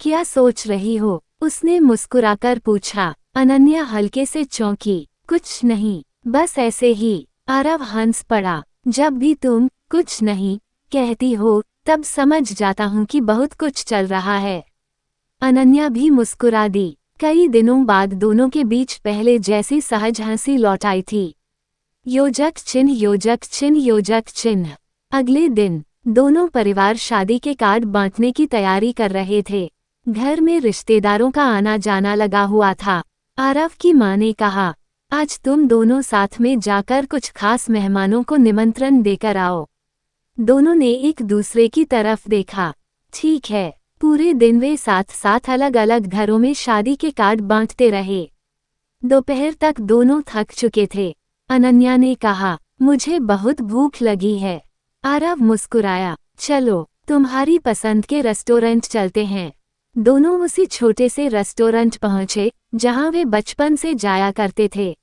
क्या सोच रही हो? उसने मुस्कुराकर पूछा। अनन्या हल्के से चौंकी। कुछ नहीं, बस ऐसे ही। आरव हंस पड़ा। जब भी तुम कुछ नहीं कहती हो तब समझ जाता हूँ कि बहुत कुछ चल रहा है। अनन्या भी मुस्कुरा दी। कई दिनों बाद दोनों के बीच पहले जैसी सहज हंसी लौट आई थी। योजक चिन्ह योजक चिन्ह योजक चिन्ह। अगले दिन दोनों परिवार शादी के कार्ड बांटने की तैयारी कर रहे थे। घर में रिश्तेदारों का आना जाना लगा हुआ था। आरव की मां ने कहा, आज तुम दोनों साथ में जाकर कुछ खास मेहमानों को निमंत्रण देकर आओ। दोनों ने एक दूसरे की तरफ देखा। ठीक है। पूरे दिन वे साथ साथ अलग अलग घरों में शादी के कार्ड बांटते रहे। दोपहर तक दोनों थक चुके थे। अनन्या ने कहा, मुझे बहुत भूख लगी है। आरव मुस्कुराया। चलो, तुम्हारी पसंद के रेस्टोरेंट चलते हैं। दोनों उसी छोटे से रेस्टोरेंट पहुंचे जहां वे बचपन से जाया करते थे।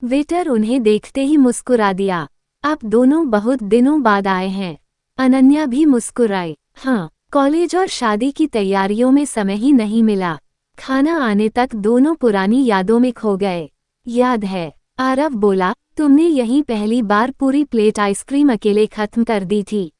वेटर उन्हें देखते ही मुस्कुरा दिया। आप दोनों बहुत दिनों बाद आए हैं। अनन्या भी मुस्कुराई। हाँ, कॉलेज और शादी की तैयारियों में समय ही नहीं मिला। खाना आने तक दोनों पुरानी यादों में खो गए। याद है, आरव बोला, तुमने यहीं पहली बार पूरी प्लेट आइसक्रीम अकेले खत्म कर दी थी।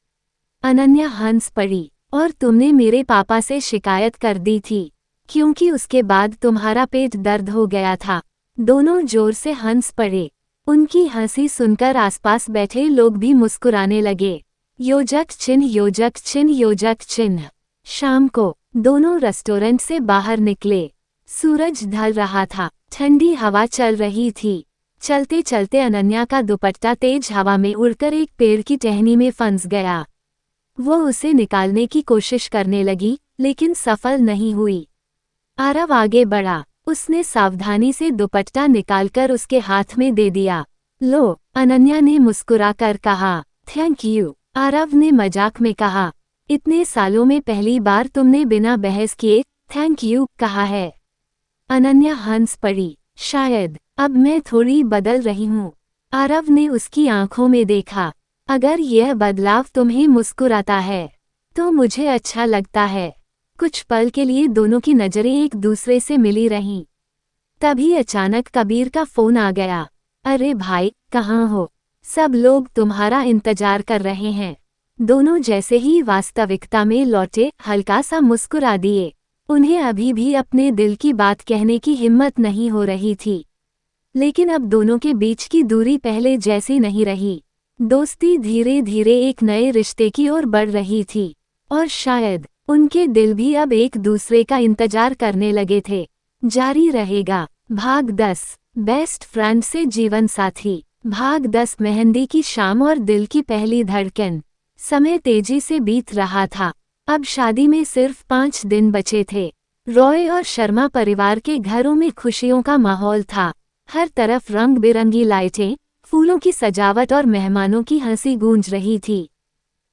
अनन्या हंस पड़ी। और तुमने मेरे पापा से शिकायत कर दी थी, क्योंकि उसके बाद तुम्हारा पेट दर्द हो गया था। दोनों जोर से हंस पड़े। उनकी हंसी सुनकर आसपास बैठे लोग भी मुस्कुराने लगे। योजक चिन्ह योजक चिन्ह योजक चिन्ह। शाम को दोनों रेस्टोरेंट से बाहर निकले। सूरज ढल रहा था। ठंडी हवा चल रही थी। चलते चलते अनन्या का दुपट्टा तेज हवा में उड़कर एक पेड़ की टहनी में फंस गया। वो उसे निकालने की कोशिश करने लगी, लेकिन सफल नहीं हुई। आरव आगे बढ़ा। उसने सावधानी से दुपट्टा निकालकर उसके हाथ में दे दिया। लो, अनन्या ने मुस्कुराकर कहा। थैंक यू, आरव ने मजाक में कहा। इतने सालों में पहली बार तुमने बिना बहस किए थैंक यू कहा है। अनन्या हंस पड़ी। शायद अब मैं थोड़ी बदल रही हूँ। आरव ने उसकी आंखों में देखा। अगर यह बदलाव तुम्हें मुस्कुराता है तो मुझे अच्छा लगता है। कुछ पल के लिए दोनों की नजरें एक दूसरे से मिली रहीं। तभी अचानक कबीर का फोन आ गया। अरे भाई, कहाँ हो? सब लोग तुम्हारा इंतजार कर रहे हैं। दोनों जैसे ही वास्तविकता में लौटे हल्का सा मुस्कुरा दिए। उन्हें अभी भी अपने दिल की बात कहने की हिम्मत नहीं हो रही थी, लेकिन अब दोनों के बीच की दूरी पहले जैसी नहीं रही। दोस्ती धीरे धीरे एक नए रिश्ते की ओर बढ़ रही थी, और शायद उनके दिल भी अब एक दूसरे का इंतजार करने लगे थे। जारी रहेगा। भाग 10 बेस्ट फ्रेंड से जीवन साथी। भाग 10 मेहंदी की शाम और दिल की पहली धड़कन। समय तेजी से बीत रहा था। अब शादी में सिर्फ 5 दिन बचे थे। रॉय और शर्मा परिवार के घरों में खुशियों का माहौल था। हर तरफ रंग बिरंगी लाइटें, फूलों की सजावट और मेहमानों की हंसी गूंज रही थी।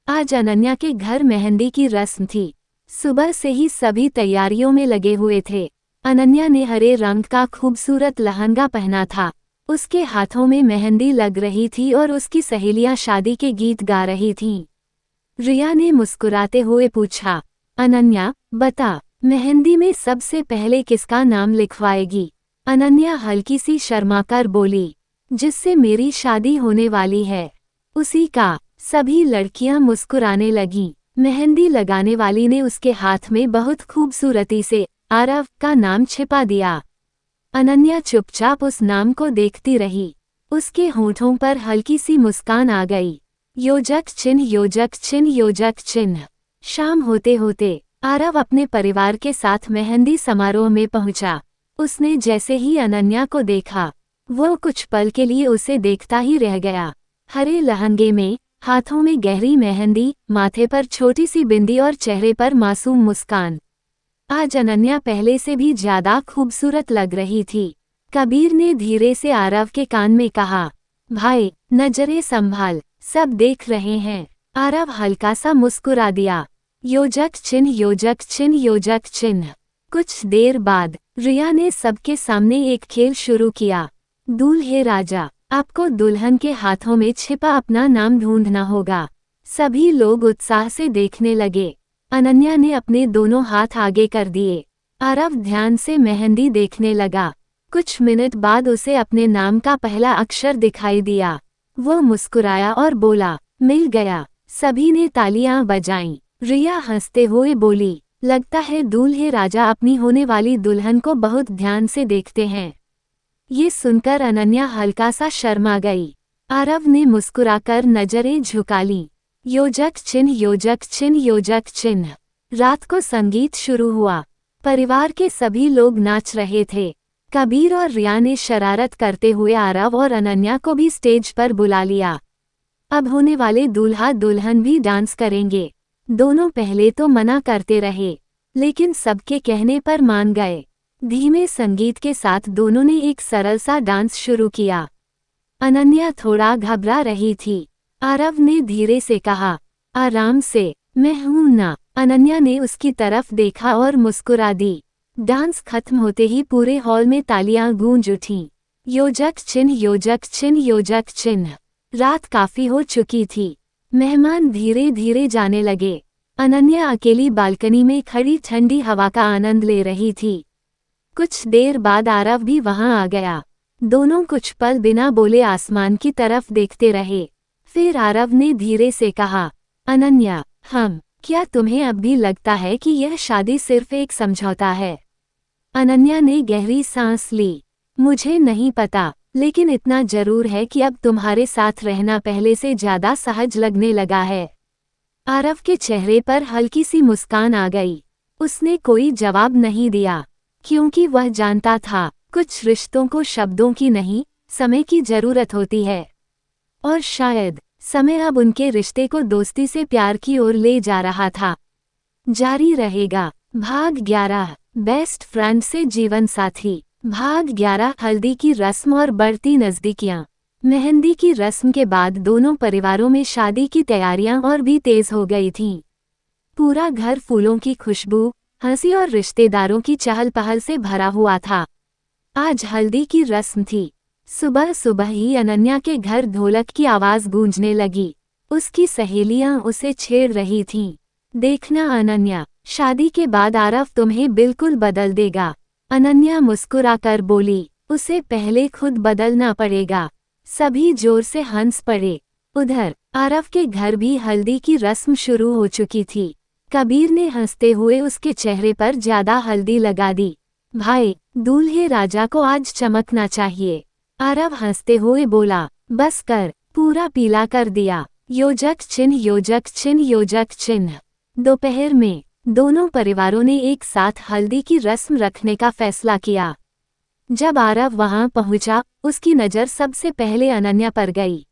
आज अनन्या के घर मेहंदी की रस्म थी। सुबह से ही सभी तैयारियों में लगे हुए थे। अनन्या ने हरे रंग का खूबसूरत लहंगा पहना था। उसके हाथों में मेहंदी लग रही थी और उसकी सहेलियां शादी के गीत गा रही थीं। रिया ने मुस्कुराते हुए पूछा, अनन्या बता, मेहंदी में सबसे पहले किसका नाम लिखवाएगी? अनन्या हल्की सी शर्माकर बोली, जिससे मेरी शादी होने वाली है उसी का। सभी लड़कियां मुस्कुराने लगीं। मेहंदी लगाने वाली ने उसके हाथ में बहुत खूबसूरती से आरव का नाम छिपा दिया। अनन्या चुपचाप उस नाम को देखती रही। उसके होठों पर हल्की सी मुस्कान आ गई। योजक चिन्ह योजक चिन्ह योजक चिन्ह। शाम होते होते आरव अपने परिवार के साथ मेहंदी समारोह में पहुंचा। उसने जैसे ही अनन्या को देखा, वो कुछ पल के लिए उसे देखता ही रह गया। हरे लहंगे में, हाथों में गहरी मेहंदी, माथे पर छोटी सी बिंदी और चेहरे पर मासूम मुस्कान। आज अनन्या पहले से भी ज्यादा खूबसूरत लग रही थी। कबीर ने धीरे से आरव के कान में कहा, भाई नजरें संभाल, सब देख रहे हैं। आरव हल्का सा मुस्कुरा दिया। योजक चिन्ह योजक चिन्ह योजक चिन्ह। कुछ देर बाद रिया ने सबके सामने एक खेल शुरू किया। दूल्हे राजा, आपको दुल्हन के हाथों में छिपा अपना नाम ढूंढना होगा। सभी लोग उत्साह से देखने लगे। अनन्या ने अपने दोनों हाथ आगे कर दिए। आरव ध्यान से मेहंदी देखने लगा। कुछ मिनट बाद उसे अपने नाम का पहला अक्षर दिखाई दिया। वो मुस्कुराया और बोला, मिल गया। सभी ने तालियां बजाईं। रिया हंसते हुए बोली, लगता है दूल्हे राजा अपनी होने वाली दुल्हन को बहुत ध्यान से देखते हैं। ये सुनकर अनन्या हल्का सा शर्मा गई। आरव ने मुस्कुराकर नजरें झुका लीं। योजक चिन्ह योजक चिन्ह योजक चिन्ह। रात को संगीत शुरू हुआ। परिवार के सभी लोग नाच रहे थे। कबीर और रिया ने शरारत करते हुए आरव और अनन्या को भी स्टेज पर बुला लिया। अब होने वाले दूल्हा दुल्हन भी डांस करेंगे। दोनों पहले तो मना करते रहे, लेकिन सबके कहने पर मान गए। धीमे संगीत के साथ दोनों ने एक सरल सा डांस शुरू किया। अनन्या थोड़ा घबरा रही थी। आरव ने धीरे से कहा, आराम से, मैं हूं ना। अनन्या ने उसकी तरफ देखा और मुस्कुरा दी। डांस खत्म होते ही पूरे हॉल में तालियां गूंज उठीं। योजक चिन्ह योजक चिन्ह योजक चिन्ह। रात काफी हो चुकी थी। मेहमान धीरे धीरे जाने लगे। अनन्या अकेली बालकनी में खड़ी ठंडी हवा का आनंद ले रही थी। कुछ देर बाद आरव भी वहां आ गया। दोनों कुछ पल बिना बोले आसमान की तरफ देखते रहे। फिर आरव ने धीरे से कहा, अनन्या, क्या तुम्हें अब भी लगता है कि यह शादी सिर्फ एक समझौता है? अनन्या ने गहरी सांस ली। मुझे नहीं पता, लेकिन इतना जरूर है कि अब तुम्हारे साथ रहना पहले से ज्यादा सहज लगने लगा है। आरव के चेहरे पर हल्की सी मुस्कान आ गई। उसने कोई जवाब नहीं दिया, क्योंकि वह जानता था कुछ रिश्तों को शब्दों की नहीं, समय की जरूरत होती है। और शायद समय अब उनके रिश्ते को दोस्ती से प्यार की ओर ले जा रहा था। जारी रहेगा। भाग 11, बेस्ट फ्रेंड से जीवन साथी। भाग 11, हल्दी की रस्म और बढ़ती नजदीकियां। मेहंदी की रस्म के बाद दोनों परिवारों में शादी की तैयारियां और भी तेज हो गई थीं। पूरा घर फूलों की खुशबू, हंसी और रिश्तेदारों की चहल पहल से भरा हुआ था। आज हल्दी की रस्म थी। सुबह सुबह ही अनन्या के घर ढोलक की आवाज गूंजने लगी। उसकी सहेलियां उसे छेड़ रही थीं। देखना अनन्या, शादी के बाद आरव तुम्हें बिल्कुल बदल देगा। अनन्या मुस्कुराकर बोली, उसे पहले खुद बदलना पड़ेगा। सभी जोर से हंस पड़े। उधर आरव के घर भी हल्दी की रस्म शुरू हो चुकी थी। कबीर ने हंसते हुए उसके चेहरे पर ज्यादा हल्दी लगा दी। भाई, दूल्हे राजा को आज चमकना चाहिए। आरव हंसते हुए बोला, बस कर, पूरा पीला कर दिया। योजक चिन्ह योजक चिन्ह योजक चिन्ह। दोपहर में दोनों परिवारों ने एक साथ हल्दी की रस्म रखने का फैसला किया। जब आरव वहां पहुंचा, उसकी नज़र सबसे पहले अनन्या पर गई।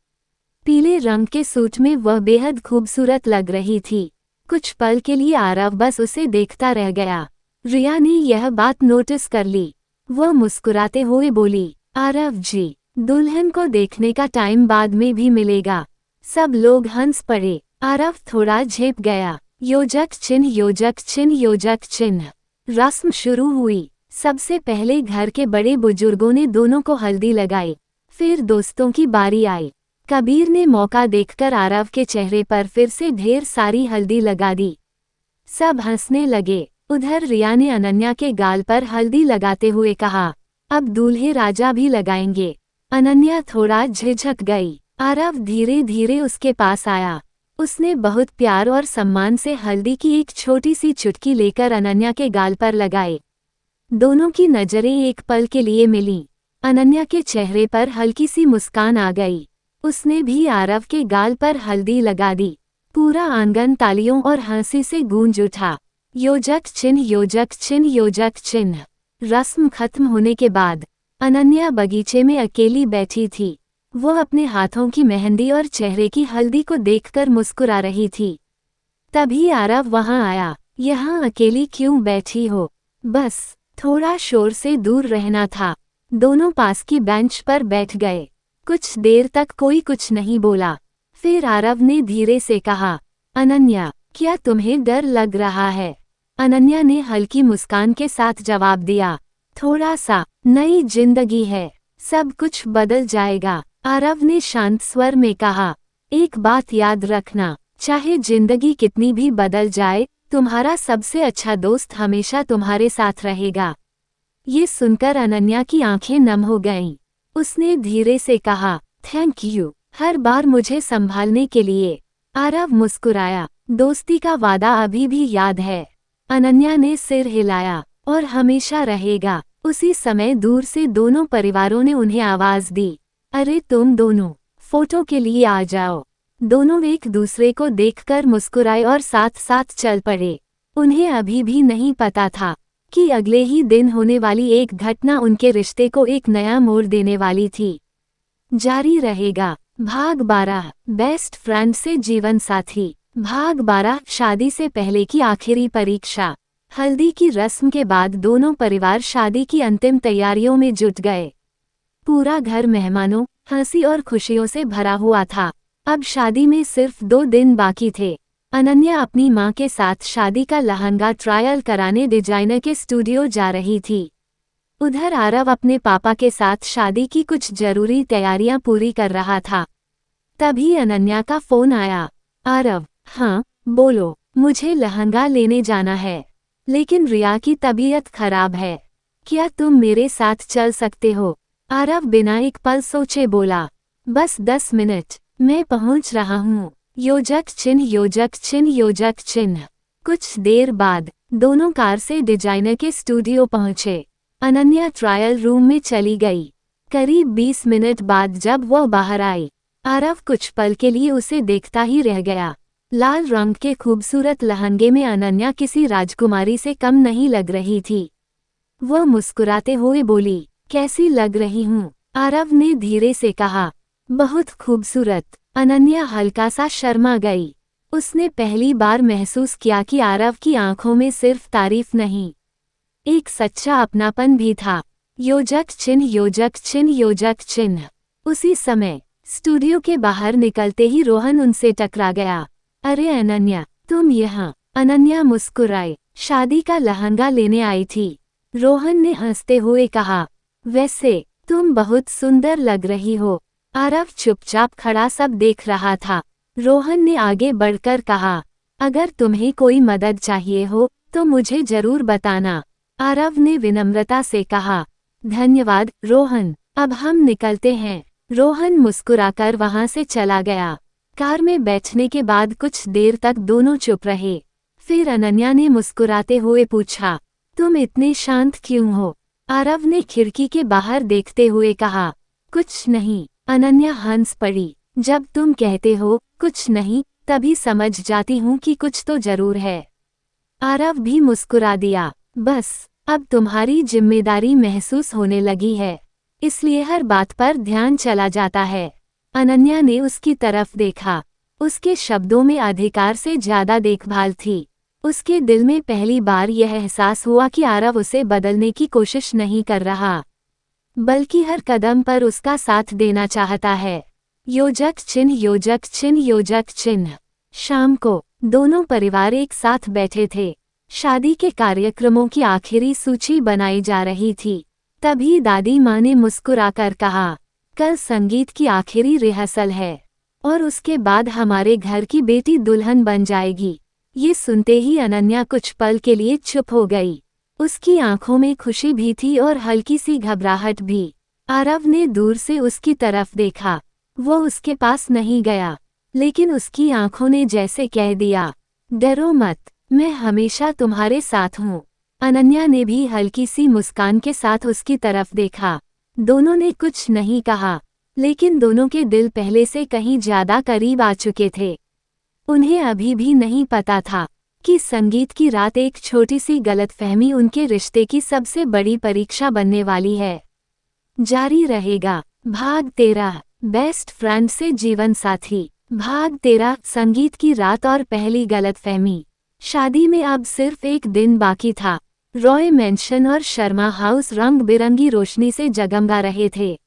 पीले रंग के सूट में वह बेहद खूबसूरत लग रही थी। कुछ पल के लिए आरव बस उसे देखता रह गया। रिया ने यह बात नोटिस कर ली। वह मुस्कुराते हुए बोली, आरव जी, दुल्हन को देखने का टाइम बाद में भी मिलेगा। सब लोग हंस पड़े। आरव थोड़ा झेप गया। योजक चिन्ह योजक चिन्ह योजक चिन्ह। रस्म शुरू हुई। सबसे पहले घर के बड़े बुजुर्गों ने दोनों को हल्दी लगाई। फिर दोस्तों की बारी आई। कबीर ने मौका देखकर आरव के चेहरे पर फिर से ढेर सारी हल्दी लगा दी। सब हंसने लगे। उधर रिया ने अनन्या के गाल पर हल्दी लगाते हुए कहा, अब दूल्हे राजा भी लगाएंगे। अनन्या थोड़ा झिझक गई। आरव धीरे धीरे उसके पास आया। उसने बहुत प्यार और सम्मान से हल्दी की एक छोटी सी चुटकी लेकर अनन्या के गाल पर लगाए। दोनों की नजरें एक पल के लिए मिलीं। अनन्या के चेहरे पर हल्की सी मुस्कान आ गई। उसने भी आरव के गाल पर हल्दी लगा दी। पूरा आंगन तालियों और हंसी से गूंज उठा। योजक चिन्ह योजक चिन्ह योजक चिन्ह। रस्म खत्म होने के बाद अनन्या बगीचे में अकेली बैठी थी। वो अपने हाथों की मेहंदी और चेहरे की हल्दी को देखकर मुस्कुरा रही थी। तभी आरव वहां आया। यहाँ अकेली क्यों बैठी हो? बस थोड़ा शोर से दूर रहना था। दोनों पास की बेंच पर बैठ गए। कुछ देर तक कोई कुछ नहीं बोला। फिर आरव ने धीरे से कहा, अनन्या, क्या तुम्हें डर लग रहा है? अनन्या ने हल्की मुस्कान के साथ जवाब दिया, थोड़ा सा नई जिंदगी है, सब कुछ बदल जाएगा, आरव ने शांत स्वर में कहा। एक बात याद रखना, चाहे जिंदगी कितनी भी बदल जाए, तुम्हारा सबसे अच्छा दोस्त हमेशा तुम्हारे साथ रहेगा। ये सुनकर अनन्या की आंखें नम हो गईं। उसने धीरे से कहा, थैंक यू, हर बार मुझे संभालने के लिए। आरव मुस्कुराया, दोस्ती का वादा अभी भी याद है। अनन्या ने सिर हिलाया, और हमेशा रहेगा। उसी समय दूर से दोनों परिवारों ने उन्हें आवाज दी, अरे तुम दोनों फोटो के लिए आ जाओ। दोनों एक दूसरे को देखकर मुस्कुराए और साथ साथ चल पड़े। उन्हें अभी भी नहीं पता था कि अगले ही दिन होने वाली एक घटना उनके रिश्ते को एक नया मोड़ देने वाली थी। जारी रहेगा। भाग 12, बेस्ट फ्रेंड से जीवन साथी। भाग 12, शादी से पहले की आखिरी परीक्षा। हल्दी की रस्म के बाद दोनों परिवार शादी की अंतिम तैयारियों में जुट गए। पूरा घर मेहमानों, हंसी और खुशियों से भरा हुआ था। अब शादी में सिर्फ 2 दिन बाकी थे। अनन्या अपनी मां के साथ शादी का लहंगा ट्रायल कराने डिजाइनर के स्टूडियो जा रही थी। उधर आरव अपने पापा के साथ शादी की कुछ जरूरी तैयारियां पूरी कर रहा था। तभी अनन्या का फोन आया। आरव, हाँ बोलो, मुझे लहंगा लेने जाना है, लेकिन रिया की तबीयत खराब है, क्या तुम मेरे साथ चल सकते हो? आरव बिना एक पल सोचे बोला, बस 10 मिनट, मैं पहुंच रहा हूँ। योजक चिन्ह योजक चिन्ह योजक चिन्ह। कुछ देर बाद दोनों कार से डिजाइनर के स्टूडियो पहुंचे। अनन्या ट्रायल रूम में चली गई। करीब 20 मिनट बाद जब वह बाहर आई, आरव कुछ पल के लिए उसे देखता ही रह गया। लाल रंग के खूबसूरत लहंगे में अनन्या किसी राजकुमारी से कम नहीं लग रही थी। वह मुस्कुराते हुए बोली, कैसी लग रही हूँ? आरव ने धीरे से कहा, बहुत खूबसूरत। अनन्या हल्का सा शर्मा गई। उसने पहली बार महसूस किया कि आरव की आंखों में सिर्फ तारीफ नहीं, एक सच्चा अपनापन भी था। योजक चिन्ह योजक चिन्ह योजक चिन्ह। उसी समय स्टूडियो के बाहर निकलते ही रोहन उनसे टकरा गया। अरे अनन्या, तुम यहाँ? अनन्या मुस्कुराई, शादी का लहंगा लेने आई थी। रोहन ने हंसते हुए कहा, वैसे तुम बहुत सुंदर लग रही हो। आरव चुपचाप खड़ा सब देख रहा था। रोहन ने आगे बढ़कर कहा, अगर तुम्हें कोई मदद चाहिए हो तो मुझे जरूर बताना। आरव ने विनम्रता से कहा, धन्यवाद रोहन, अब हम निकलते हैं। रोहन मुस्कुराकर वहां से चला गया। कार में बैठने के बाद कुछ देर तक दोनों चुप रहे। फिर अनन्या ने मुस्कुराते हुए पूछा, तुम इतने शांत क्यों हो? आरव ने खिड़की के बाहर देखते हुए कहा, कुछ नहीं। अनन्या हंस पड़ी, जब तुम कहते हो कुछ नहीं, तभी समझ जाती हूँ कि कुछ तो जरूर है। आरव भी मुस्कुरा दिया, बस अब तुम्हारी जिम्मेदारी महसूस होने लगी है, इसलिए हर बात पर ध्यान चला जाता है। अनन्या ने उसकी तरफ देखा। उसके शब्दों में अधिकार से ज्यादा देखभाल थी। उसके दिल में पहली बार यह एहसास हुआ कि आरव उसे बदलने की कोशिश नहीं कर रहा, बल्कि हर कदम पर उसका साथ देना चाहता है। योजक चिन्ह योजक चिन्ह योजक चिन्ह। शाम को दोनों परिवार एक साथ बैठे थे। शादी के कार्यक्रमों की आखिरी सूची बनाई जा रही थी। तभी दादी माँ ने मुस्कुराकर कहा, कल संगीत की आखिरी रिहर्सल है और उसके बाद हमारे घर की बेटी दुल्हन बन जाएगी। ये सुनते ही अनन्या कुछ पल के लिए चुप हो गई। उसकी आंखों में खुशी भी थी और हल्की सी घबराहट भी। आरव ने दूर से उसकी तरफ देखा। वो उसके पास नहीं गया, लेकिन उसकी आंखों ने जैसे कह दिया, डरो मत, मैं हमेशा तुम्हारे साथ हूँ। अनन्या ने भी हल्की सी मुस्कान के साथ उसकी तरफ देखा। दोनों ने कुछ नहीं कहा, लेकिन दोनों के दिल पहले से कहीं ज्यादा करीब आ चुके थे। उन्हें अभी भी नहीं पता था कि संगीत की रात एक छोटी सी गलतफहमी उनके रिश्ते की सबसे बड़ी परीक्षा बनने वाली है। जारी रहेगा। भाग 13, बेस्ट फ्रेंड से जीवन साथी। भाग 13, संगीत की रात और पहली गलतफहमी। शादी में अब सिर्फ एक दिन बाकी था। रॉय मैंशन और शर्मा हाउस रंग बिरंगी रोशनी से जगमगा रहे थे।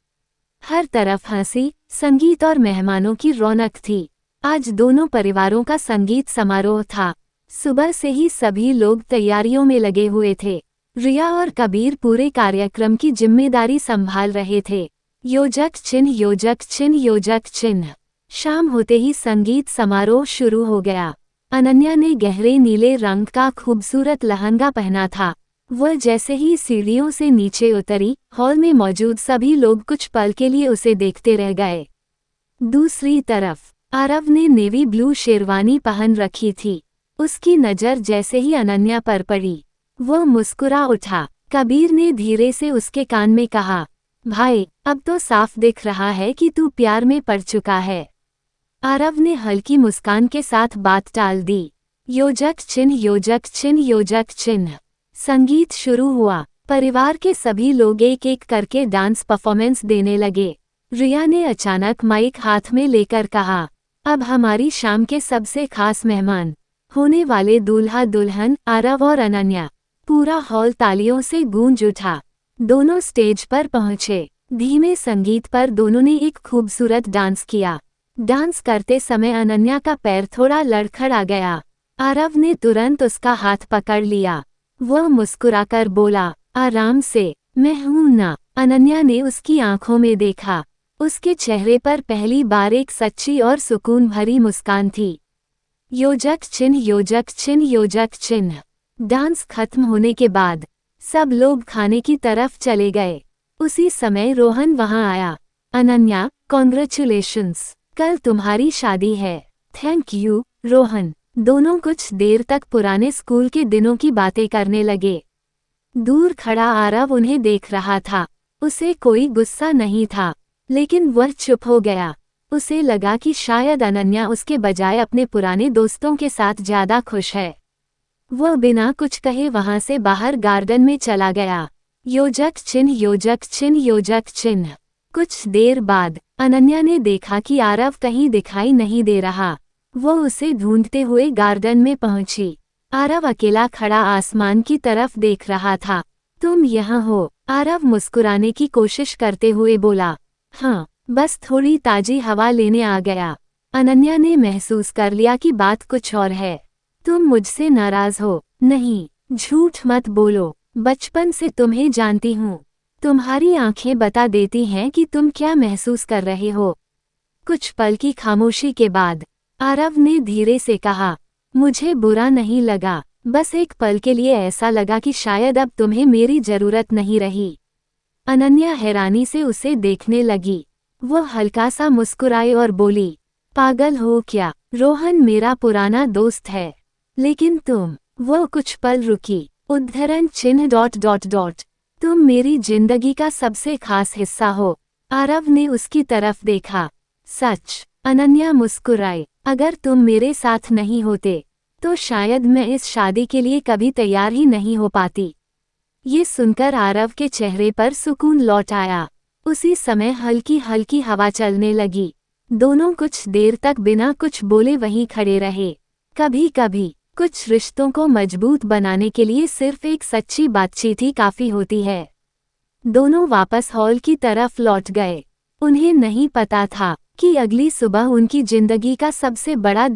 हर तरफ हंसी, संगीत और मेहमानों की रौनक थी। आज दोनों परिवारों का संगीत समारोह था। सुबह से ही सभी लोग तैयारियों में लगे हुए थे। रिया और कबीर पूरे कार्यक्रम की जिम्मेदारी संभाल रहे थे। योजक चिन्ह, योजक चिन्ह, योजक चिन्ह। शाम होते ही संगीत समारोह शुरू हो गया। अनन्या ने गहरे नीले रंग का खूबसूरत लहंगा पहना था। वह जैसे ही सीढ़ियों से नीचे उतरी, हॉल में मौजूद सभी लोग कुछ पल के लिए उसे देखते रह गए। दूसरी तरफ आरव ने नेवी ब्लू शेरवानी पहन रखी थी। उसकी नज़र जैसे ही अनन्या पर पड़ी, वह मुस्कुरा उठा। कबीर ने धीरे से उसके कान में कहा, भाई, अब तो साफ दिख रहा है कि तू प्यार में पड़ चुका है। आरव ने हल्की मुस्कान के साथ बात टाल दी। योजक चिन्ह, योजक चिन्ह, योजक चिन्ह। संगीत शुरू हुआ। परिवार के सभी लोग एक एक करके डांस परफॉर्मेंस देने लगे। रिया ने अचानक माइक हाथ में लेकर कहा, अब हमारी शाम के सबसे खास मेहमान होने वाले दूल्हा दुल्हन आरव और अनन्या। पूरा हॉल तालियों से गूंज उठा। दोनों स्टेज पर पहुंचे। धीमे संगीत पर दोनों ने एक खूबसूरत डांस किया। डांस करते समय अनन्या का पैर थोड़ा लड़खड़ा गया। आरव ने तुरंत उसका हाथ पकड़ लिया। वह मुस्कुराकर बोला, आराम से, मैं हूं ना। अनन्या ने उसकी आंखों में देखा। उसके चेहरे पर पहली बार एक सच्ची और सुकून भरी मुस्कान थी। योजक चिन्ह, योजक चिन्ह, योजक चिन्ह। डांस खत्म होने के बाद सब लोग खाने की तरफ चले गए। उसी समय रोहन वहां आया। अनन्या, कॉन्ग्रेचुलेशंस, कल तुम्हारी शादी है। Thank you, Rohan. दोनों कुछ देर तक पुराने स्कूल के दिनों की बातें करने लगे। दूर खड़ा आरव उन्हें देख रहा था। उसे कोई गुस्सा नहीं था, लेकिन वह चुप हो गया। उसे लगा कि शायद अनन्या उसके बजाय अपने पुराने दोस्तों के साथ ज्यादा खुश है। वह बिना कुछ कहे वहां से बाहर गार्डन में चला गया। योजक चिन्ह, योजक चिन्ह, योजक चिन्ह। कुछ देर बाद अनन्या ने देखा कि आरव कहीं दिखाई नहीं दे रहा। वह उसे ढूंढते हुए गार्डन में पहुंची। आरव अकेला खड़ा आसमान की तरफ देख रहा था। तुम यहाँ हो? आरव मुस्कुराने की कोशिश करते हुए बोला। हाँ, बस थोड़ी ताजी हवा लेने आ गया। अनन्या ने महसूस कर लिया कि बात कुछ और है। तुम मुझसे नाराज हो? नहीं, झूठ मत बोलो। बचपन से तुम्हें जानती हूँ। तुम्हारी आंखें बता देती हैं कि तुम क्या महसूस कर रहे हो। कुछ पल की खामोशी के बाद आरव ने धीरे से कहा, मुझे बुरा नहीं लगा, बस एक पल के लिए ऐसा लगा कि शायद अब तुम्हें मेरी जरूरत नहीं रही। अनन्या हैरानी से उसे देखने लगी। वह हल्का सा मुस्कुराई और बोली, पागल हो क्या? रोहन मेरा पुराना दोस्त है। लेकिन तुम। वह कुछ पल रुकी। उद्धरण चिन्ह ... तुम मेरी जिंदगी का सबसे खास हिस्सा हो। आरव ने उसकी तरफ देखा। सच? अनन्या मुस्कुराई। अगर तुम मेरे साथ नहीं होते तो शायद मैं इस शादी के लिए कभी तैयार ही नहीं हो पाती। ये सुनकर आरव के चेहरे पर सुकून लौट आया। उसी समय हल्की हल्की हवा चलने लगी। दोनों कुछ देर तक बिना कुछ बोले वहीं खड़े रहे। कभी कभी कुछ रिश्तों को मजबूत बनाने के लिए सिर्फ एक सच्ची बातचीत ही काफी होती है। दोनों वापस हॉल की तरफ लौट गए। उन्हें नहीं पता था कि अगली सुबह उनकी जिंदगी का सबसे बड़ा दिन